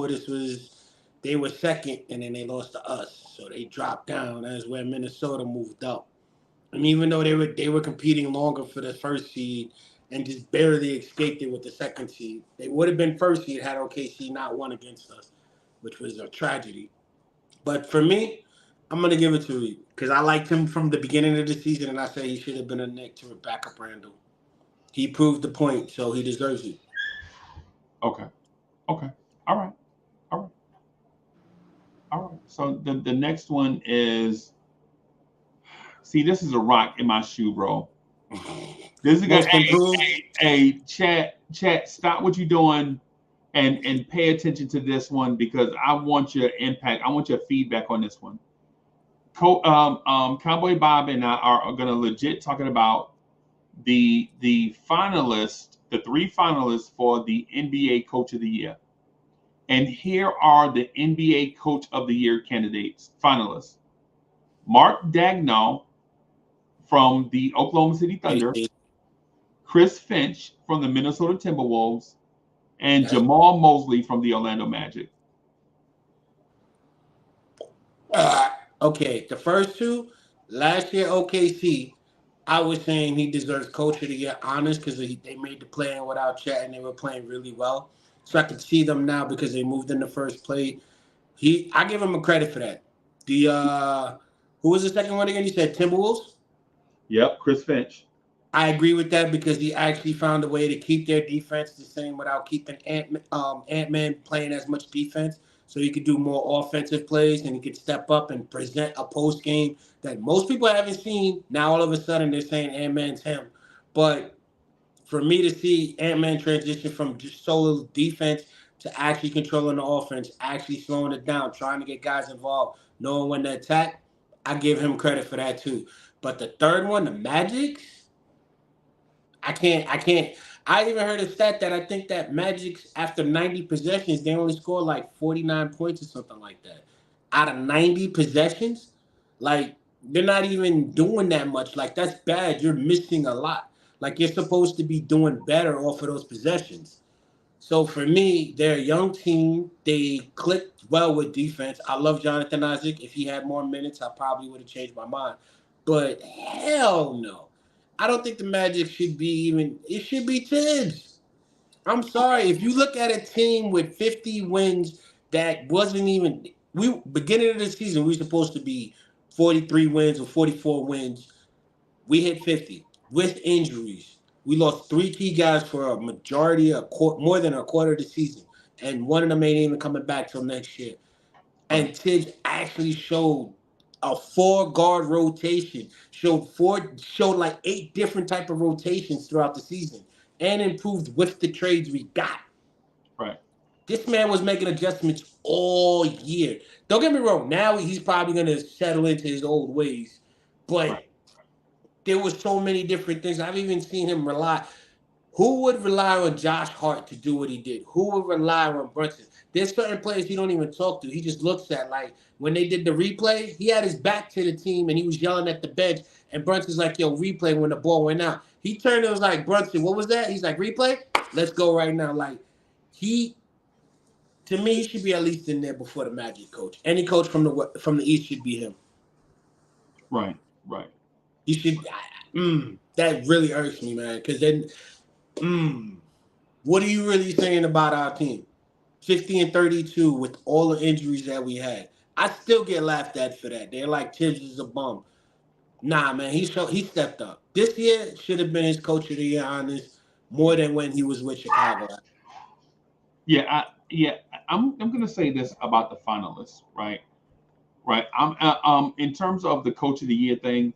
they were second and then they lost to us, so they dropped down. That's where Minnesota moved up. And even though they were competing longer for the first seed and just barely escaped it with the second seed, they would have been first seed had OKC not won against us, which was a tragedy. But for me, I'm gonna give it to Reid because I liked him from the beginning of the season, and I say he should have been a Knick to back up Randall. He proved the point, so he deserves it. Okay. All right. So the next one is. See, this is a rock in my shoe, bro. This is a guy. Hey, chat, stop what you're doing. and pay attention to this one because I want your impact. I want your feedback on this one. Cowboy Bob and I are going to legit talking about the finalists, the 3 finalists for the NBA Coach of the Year. And here are the NBA Coach of the Year candidates, finalists. Mark Daigneault from the Oklahoma City Thunder, Chris Finch from the Minnesota Timberwolves, and Jamal Mosley from the Orlando Magic. Okay, the first 2, last year OKC, I was saying he deserves Coach of the Year honors because they made the play in without Chet and they were playing really well. So I could see them now because they moved in the first play. I give him a credit for that. The who was the second one again? You said Timberwolves? Yep, Chris Finch. I agree with that because he actually found a way to keep their defense the same without keeping Ant-Man playing as much defense. So he could do more offensive plays and he could step up and present a post game that most people haven't seen. Now all of a sudden they're saying Ant-Man's him. But for me to see Ant-Man transition from just solo defense to actually controlling the offense, actually slowing it down, trying to get guys involved, knowing when to attack, I give him credit for that too. But the third one, the Magic, I can't. I even heard a stat that I think that Magic's after 90 possessions, they only score like 49 points or something like that. Out of 90 possessions, like they're not even doing that much. Like that's bad. You're missing a lot. Like you're supposed to be doing better off of those possessions. So for me, they're a young team. They clicked well with defense. I love Jonathan Isaac. If he had more minutes, I probably would have changed my mind. But hell no. I don't think the Magic should be even – it should be Tibbs. I'm sorry. If you look at a team with 50 wins that wasn't even – beginning of the season, we were supposed to be 43 wins or 44 wins. We hit 50 with injuries. We lost 3 key guys for a majority, more than a quarter of the season. And one of them ain't even coming back till next year. And Tibbs actually showed a 4-guard rotation, showed like 8 different type of rotations throughout the season, and improved with the trades we got. Right. This man was making adjustments all year. Don't get me wrong. Now he's probably going to settle into his old ways, but there was so many different things. I've even seen him rely. Who would rely on Josh Hart to do what he did? Who would rely on Brunson? There's certain players he don't even talk to. He just looks at, like, when they did the replay, he had his back to the team, and he was yelling at the bench, and Brunson's like, yo, replay when the ball went out. He turned and was like, Brunson, what was that? He's like, replay? Let's go right now. Like, to me, he should be at least in there before the Magic coach. Any coach from the East should be him. Right. He should that really irks me, man, because then what are you really saying about our team? 50-32 with all the injuries that we had. I still get laughed at for that. They're like, Tibbs is a bum. Nah, man, he stepped up. This year should have been his Coach of the Year honors more than when he was with Chicago. I'm gonna say this about the finalists, right? I'm in terms of the Coach of the Year thing.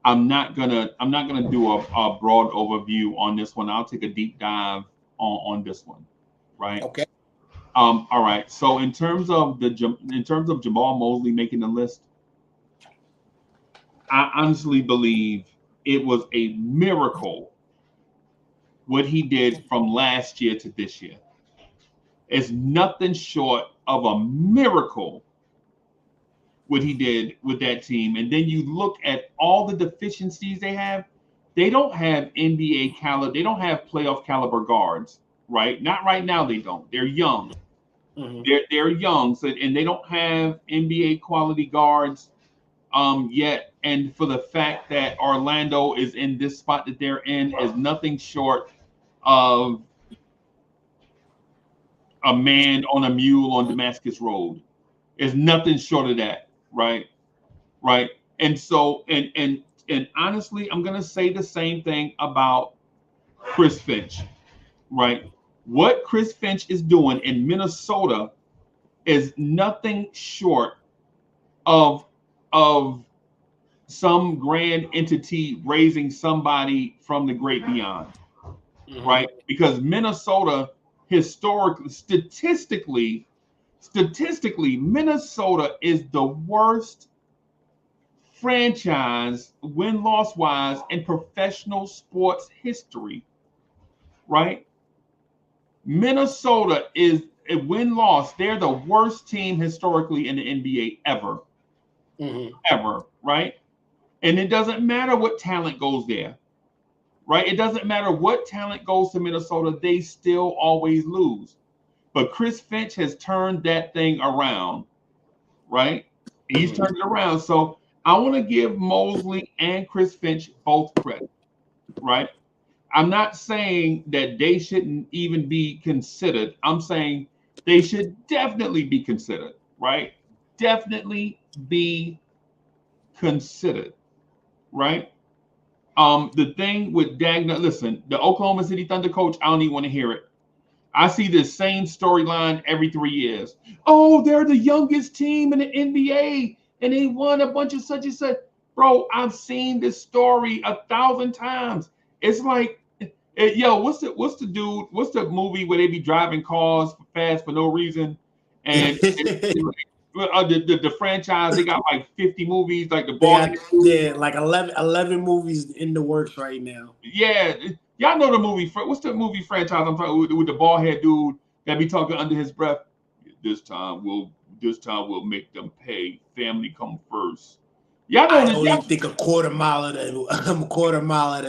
I'm not gonna do a broad overview on this one. I'll take a deep dive on this one, right? Okay. All right. So in terms of Jamal Mosley making the list, I honestly believe it was a miracle what he did from last year to this year. It's nothing short of a miracle what he did with that team. And then you look at all the deficiencies they have. They don't have NBA caliber. They don't have playoff caliber guards, right? Not right now. They don't. They're young. Mm-hmm. They're young, so and they don't have NBA quality guards yet. And for the fact that Orlando is in this spot that they're in is nothing short of a man on a mule on Damascus Road. Is nothing short of that. Right. And so, and honestly, I'm going to say the same thing about Chris Finch, right? What Chris Finch is doing in Minnesota is nothing short of some grand entity raising somebody from the great beyond, right? Because Minnesota historically, statistically, Minnesota is the worst franchise win-loss wise in professional sports history, right? Minnesota is a win-loss. They're the worst team historically in the NBA ever, ever, right? And it doesn't matter what talent goes there, right? It doesn't matter what talent goes to Minnesota, they still always lose. But Chris Finch has turned that thing around, right? He's turned it around. So I want to give Mosley and Chris Finch both credit, right? I'm not saying that they shouldn't even be considered. I'm saying they should definitely be considered, right? Definitely be considered, right? The thing with Dagna, listen, the Oklahoma City Thunder coach, I don't even want to hear it. I see this same storyline every 3 years. Oh, they're the youngest team in the NBA and they won a bunch of such and such. Bro, I've seen this story 1,000 times. It's like, yo, what's the movie where they be driving cars fast for no reason? And the franchise, they got like 50 movies, like the ball. Yeah, like 11 movies in the works right now. Yeah, y'all know the movie. What's the movie franchise I'm talking with the bald head dude that be talking under his breath? This time we'll make them pay. Family come first. Y'all know I only think a quarter mile at a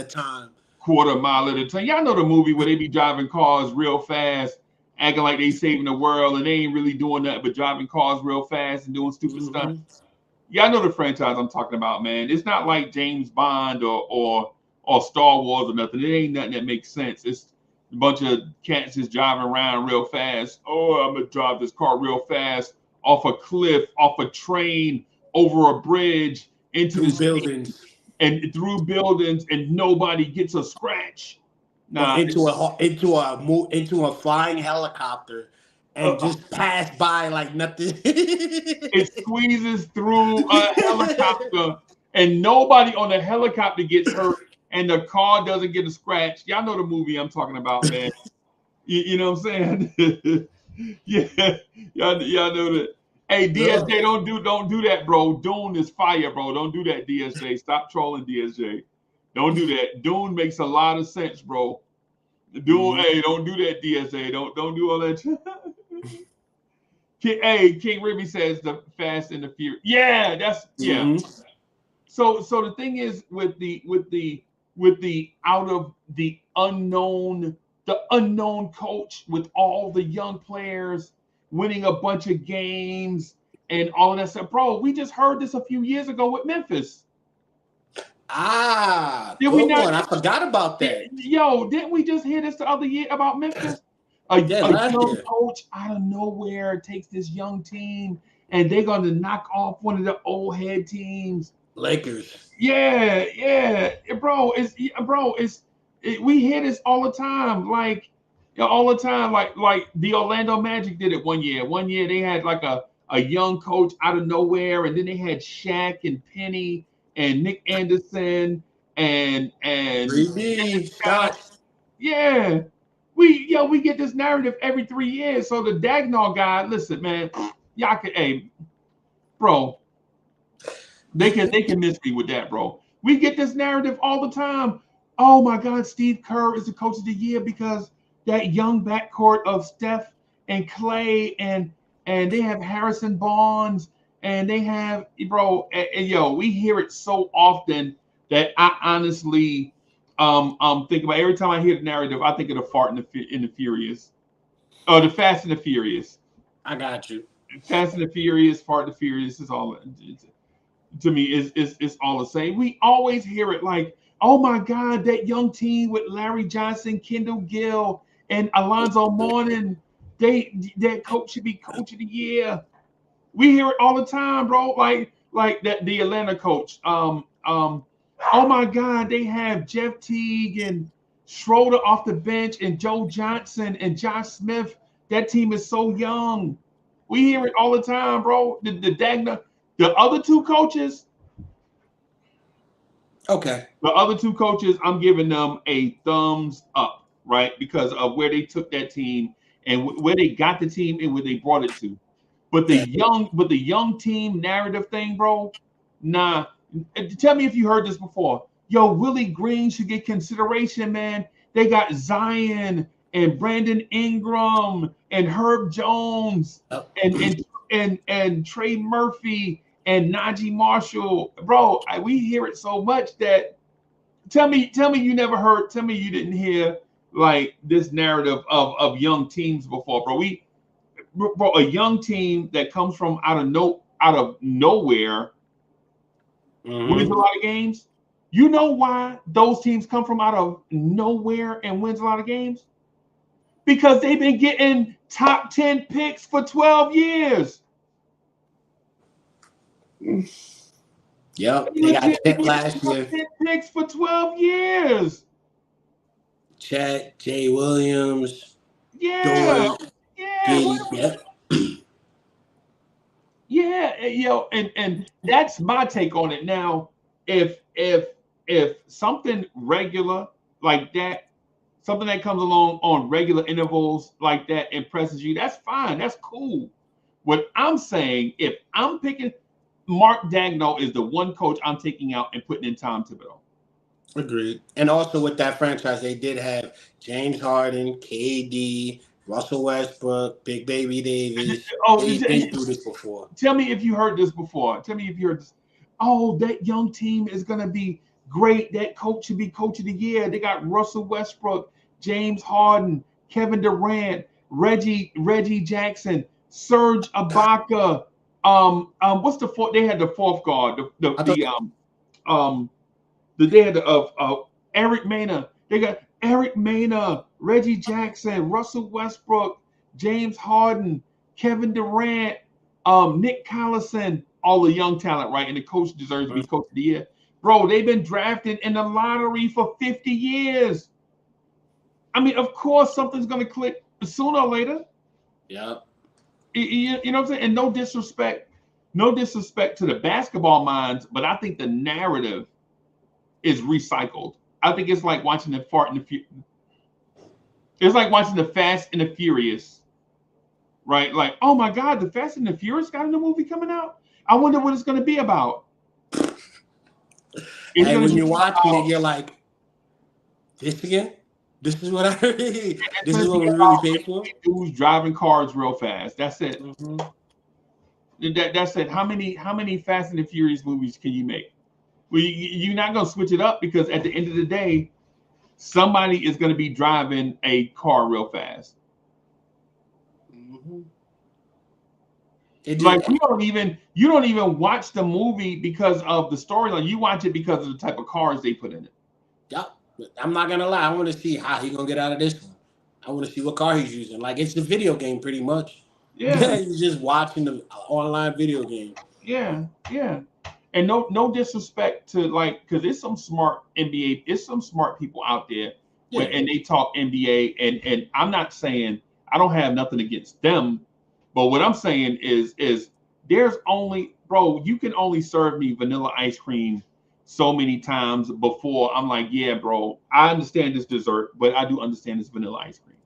time. Quarter mile at a time. Y'all know the movie where they be driving cars real fast, acting like they saving the world, and they ain't really doing that, but driving cars real fast and doing stupid stuff. Y'all know the franchise I'm talking about, man. It's not like James Bond or Star Wars or nothing. It ain't nothing that makes sense. It's a bunch of cats just driving around real fast. Oh, I'm gonna drive this car real fast off a cliff, off a train, over a bridge, into the buildings, and through buildings, and nobody gets a scratch. Nah, into a flying helicopter and just pass by like nothing. It squeezes through a helicopter, and nobody on the helicopter gets hurt, and the car doesn't get a scratch. Y'all know the movie I'm talking about, man. You know what I'm saying? Yeah, y'all know that. Hey, DSJ, don't do that, bro. Dune is fire, bro. Don't do that, DSJ. Stop trolling, DSJ. Don't do that. Dune makes a lot of sense, bro. Dune, hey, don't do that, DSJ. Don't do all that. King Ribby says the Fast and the Furious. Yeah, that's yeah. So the thing is with the out of the unknown coach with all the young players winning a bunch of games and all of that stuff. Bro, we just heard this a few years ago with Memphis. Did we not? I forgot about that. Yo, didn't we just hear this the other year about Memphis? A young coach out of nowhere takes this young team and they're going to knock off one of the old head teams. Lakers. Yeah. Bro, we hear this all the time. Like the Orlando Magic did it one year. One year they had like a young coach out of nowhere, and then they had Shaq and Penny and Nick Anderson and 3D Scott. Yeah. We get this narrative every 3 years. So the Dagnall guy, listen, man, y'all can, bro, they can miss me with that, bro. We get this narrative all the time. Oh my God, Steve Kerr is the coach of the year because that young backcourt of Steph and Clay and they have Harrison Barnes and they have, bro, and we hear it so often that I honestly think about every time I hear the narrative, I think of the fart in the Furious. Oh, the Fast and the Furious. I got you. Fast and the Furious, Fart and the Furious is all to me is all the same. We always hear it like, oh my God, that young team with Larry Johnson, Kendall Gill, and Alonzo Mourning, that coach should be coach of the year. We hear it all the time, bro. Like that the Atlanta coach. Oh my God, they have Jeff Teague and Schroeder off the bench and Joe Johnson and Josh Smith. That team is so young. We hear it all the time, bro. The other two coaches. Okay. The other two coaches, I'm giving them a thumbs up, right? Because of where they took that team and where they got the team and where they brought it to. But the young team narrative thing, bro, nah. Tell me if you heard this before. Yo, Willie Green should get consideration, man. They got Zion and Brandon Ingram and Herb Jones and Trey Murphy and Najee Marshall. Bro, we hear it so much that tell me you never heard, tell me you didn't hear like this narrative of young teams before, bro. Bro, a young team that comes from out of nowhere wins a lot of games. You know why those teams come from out of nowhere and wins a lot of games? Because they've been getting top 10 picks for 12 years. Yep, they got picked last year. 10 picks for 12 years. Chet, Jay Williams. Yeah. Dort, Yeah. Yeah, yo, and that's my take on it. Now, if something regular like that, something that comes along on regular intervals like that impresses you, that's fine. That's cool. What I'm saying, if I'm picking, Mark Daigneault is the one coach I'm taking out and putting in Tom Thibodeau. Agreed. And also with that franchise, they did have James Harden, KD, Russell Westbrook, Big Baby Davis. They've been through this before. Tell me if you heard this before. Tell me if you heard this. Oh, that young team is going to be great. That coach should be coach of the year. They got Russell Westbrook, James Harden, Kevin Durant, Reggie Jackson, Serge Ibaka. What's the fourth? They had the fourth guard. They had Eric Mena. They got Eric Mena, Reggie Jackson, Russell Westbrook, James Harden, Kevin Durant, Nick Collison, all the young talent, right? And the coach deserves to be coach of the year. Bro, they've been drafted in the lottery for 50 years. I mean, of course, something's going to click sooner or later. Yeah. You know what I'm saying? And no disrespect to the basketball minds, but I think the narrative is recycled. I think it's like watching the it's like watching the Fast and the Furious, right? Like, oh my God, the Fast and the Furious got a new movie coming out. I wonder what it's going to be about. And when you're watching it, you're like, this again? This is what I heard. This is what we really paid for? Who's driving cars real fast. That's it. Mm-hmm. That's it. How many Fast and the Furious movies can you make? Well, you're not going to switch it up because at the end of the day, somebody is going to be driving a car real fast. Mm-hmm. Like you don't even watch the movie because of the storyline. You watch it because of the type of cars they put in it. Yep. I'm not gonna lie. I want to see how he's gonna get out of this one. I want to see what car he's using. Like it's the video game, pretty much. Yeah, you're just watching the online video game. Yeah. And no disrespect to like, because there's some smart NBA, there's some smart people out there, and they talk NBA, and I'm not saying I don't have nothing against them, but what I'm saying is there's only, bro, you can only serve me vanilla ice cream so many times before I'm like, yeah, bro, I understand this dessert, but I do understand this vanilla ice cream.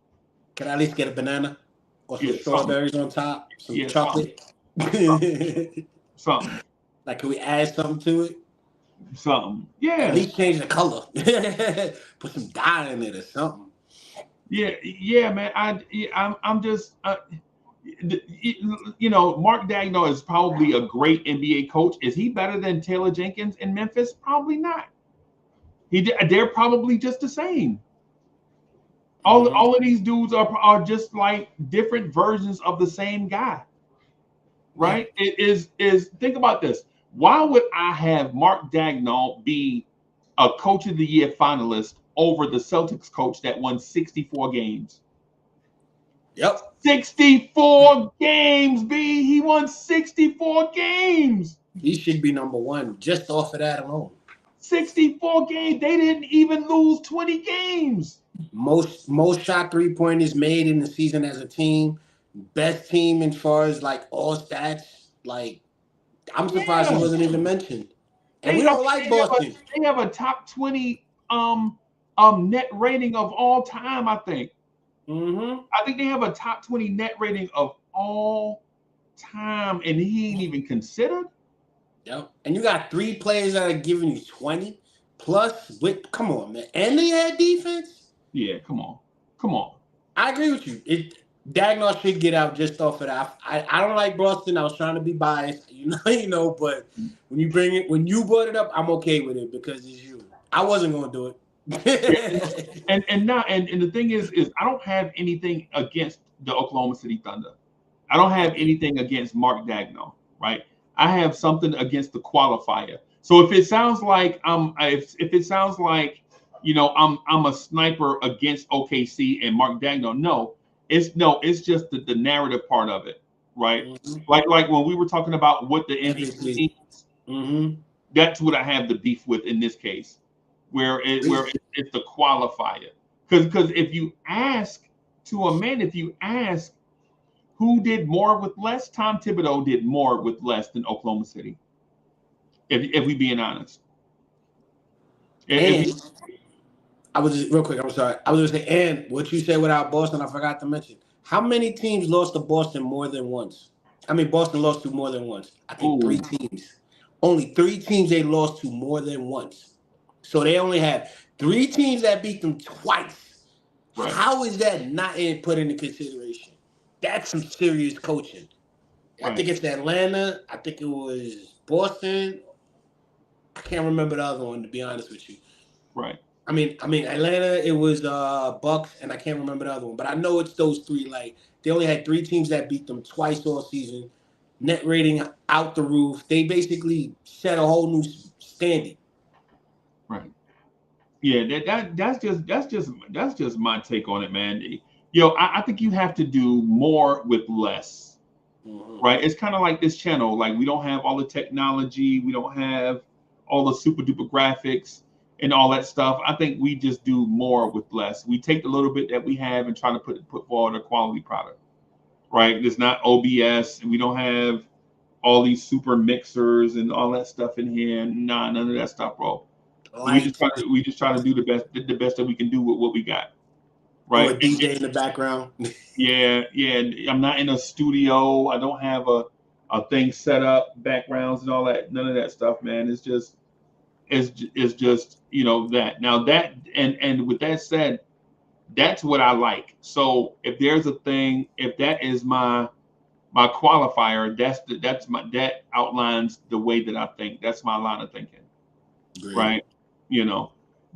Can I at least get a banana or some strawberries on top, some chocolate? Something. Like, can we add something to it? Something. Yeah. At least change the color. Put some dye in it or something. Yeah, man. I'm just, Mark Daigneault is probably a great NBA coach. Is he better than Taylor Jenkins in Memphis? Probably not. They're probably just the same. All of these dudes are just like different versions of the same guy. Right? Yeah. It is think about this. Why would I have Mark Daigneault be a coach of the year finalist over the Celtics coach that won 64 games? Yep. 64 games, B. He won 64 games. He should be number one just off of that alone. 64 games. They didn't even lose 20 games. Most shot 3-pointers made in the season as a team. Best team as far as like all stats. Like, I'm surprised he wasn't even mentioned. And we don't like Boston. They have a top 20 net rating of all time, I think. I think they have a top 20 net rating of all time, and he ain't even considered. Yep. And you got 3 players that are giving you 20 plus. With come on, man, and they had defense. Yeah, come on, come on. I agree with you. Dagnall should get out just off of that. I don't like Brunson. I was trying to be biased, but when you brought it up, I'm okay with it because it's you. I wasn't gonna do it. And the thing is I don't have anything against the Oklahoma City Thunder. I don't have anything against Mark Dagnall, right? I have something against the qualifier. So if it sounds like if it sounds like I'm a sniper against OKC and Mark Dagnall, it's just the narrative part of it, right? Like when we were talking about what the MVP means, that's what I have the beef with in this case, where it's the qualifier. Because if you ask who did more with less, Tom Thibodeau did more with less than Oklahoma City. If we being honest. I was just real quick. I'm sorry. I was going to say, and what you said without Boston, I forgot to mention. How many teams lost to Boston more than once? I mean, Boston lost to more than once. I think 3 teams. Only 3 teams they lost to more than once. So they only had 3 teams that beat them twice. Right. How is that not put into consideration? That's some serious coaching. Right. I think it's Atlanta. I think it was Boston. I can't remember the other one, to be honest with you. Right. I mean, Atlanta, it was Bucks, and I can't remember the other one. But I know it's those 3. Like, they only had 3 teams that beat them twice all season. Net rating out the roof. They basically set a whole new standard. Right. Yeah, that's just my take on it, man. I think you have to do more with less. Right? It's kind of like this channel. Like, we don't have all the technology, we don't have all the super duper graphics and all that stuff. I think we just do more with less. We take the little bit that we have and try to put forward a quality product. Right? There's not OBS, and we don't have all these super mixers and all that stuff in here. Nah, none of that stuff, bro. We just try to do the best that we can do with what we got. Right. Or a DJ in the background. Yeah. I'm not in a studio. I don't have a thing set up, backgrounds and all that. None of that stuff, man. It's just that. Now that and with that said, that's what I like. So if there's a thing, if that is my qualifier, that outlines the way that I think. That's my line of thinking. Great. Right.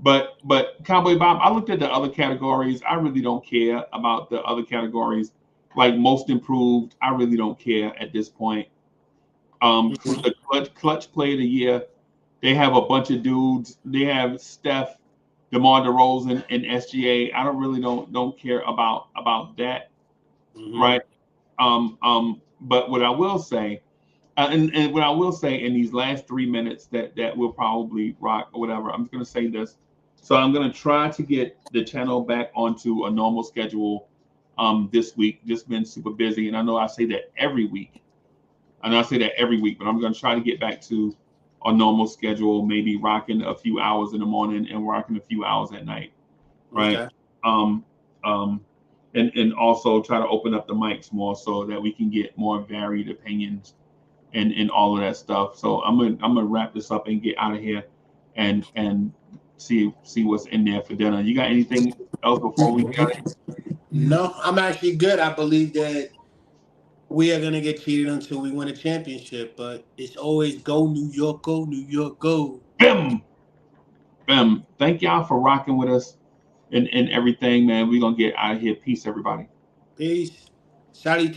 But Cowboy Bob, I looked at the other categories. I really don't care about the other categories. Like most improved, I really don't care at this point. The clutch play of the year, they have a bunch of dudes. They have Steph, DeMar DeRozan, and SGA. I don't care about that, right? But what I will say, and what I will say in these last 3 minutes that we'll probably rock or whatever, I'm just going to say this. So I'm going to try to get the channel back onto a normal schedule this week. Just been super busy. And I know I say that every week. But I'm going to try to get back to a normal schedule, maybe rocking a few hours in the morning and rocking a few hours at night. Right. Okay. And also try to open up the mics more so that we can get more varied opinions and all of that stuff. So I'm gonna wrap this up and get out of here and see what's in there for dinner. You got anything else before we get it? No, I'm actually good. I believe that we are gonna get cheated until we win a championship, but it's always go New York, go New York, go. Bim. Thank y'all for rocking with us and everything, man. We're gonna get out of here. Peace, everybody. Peace. Salute.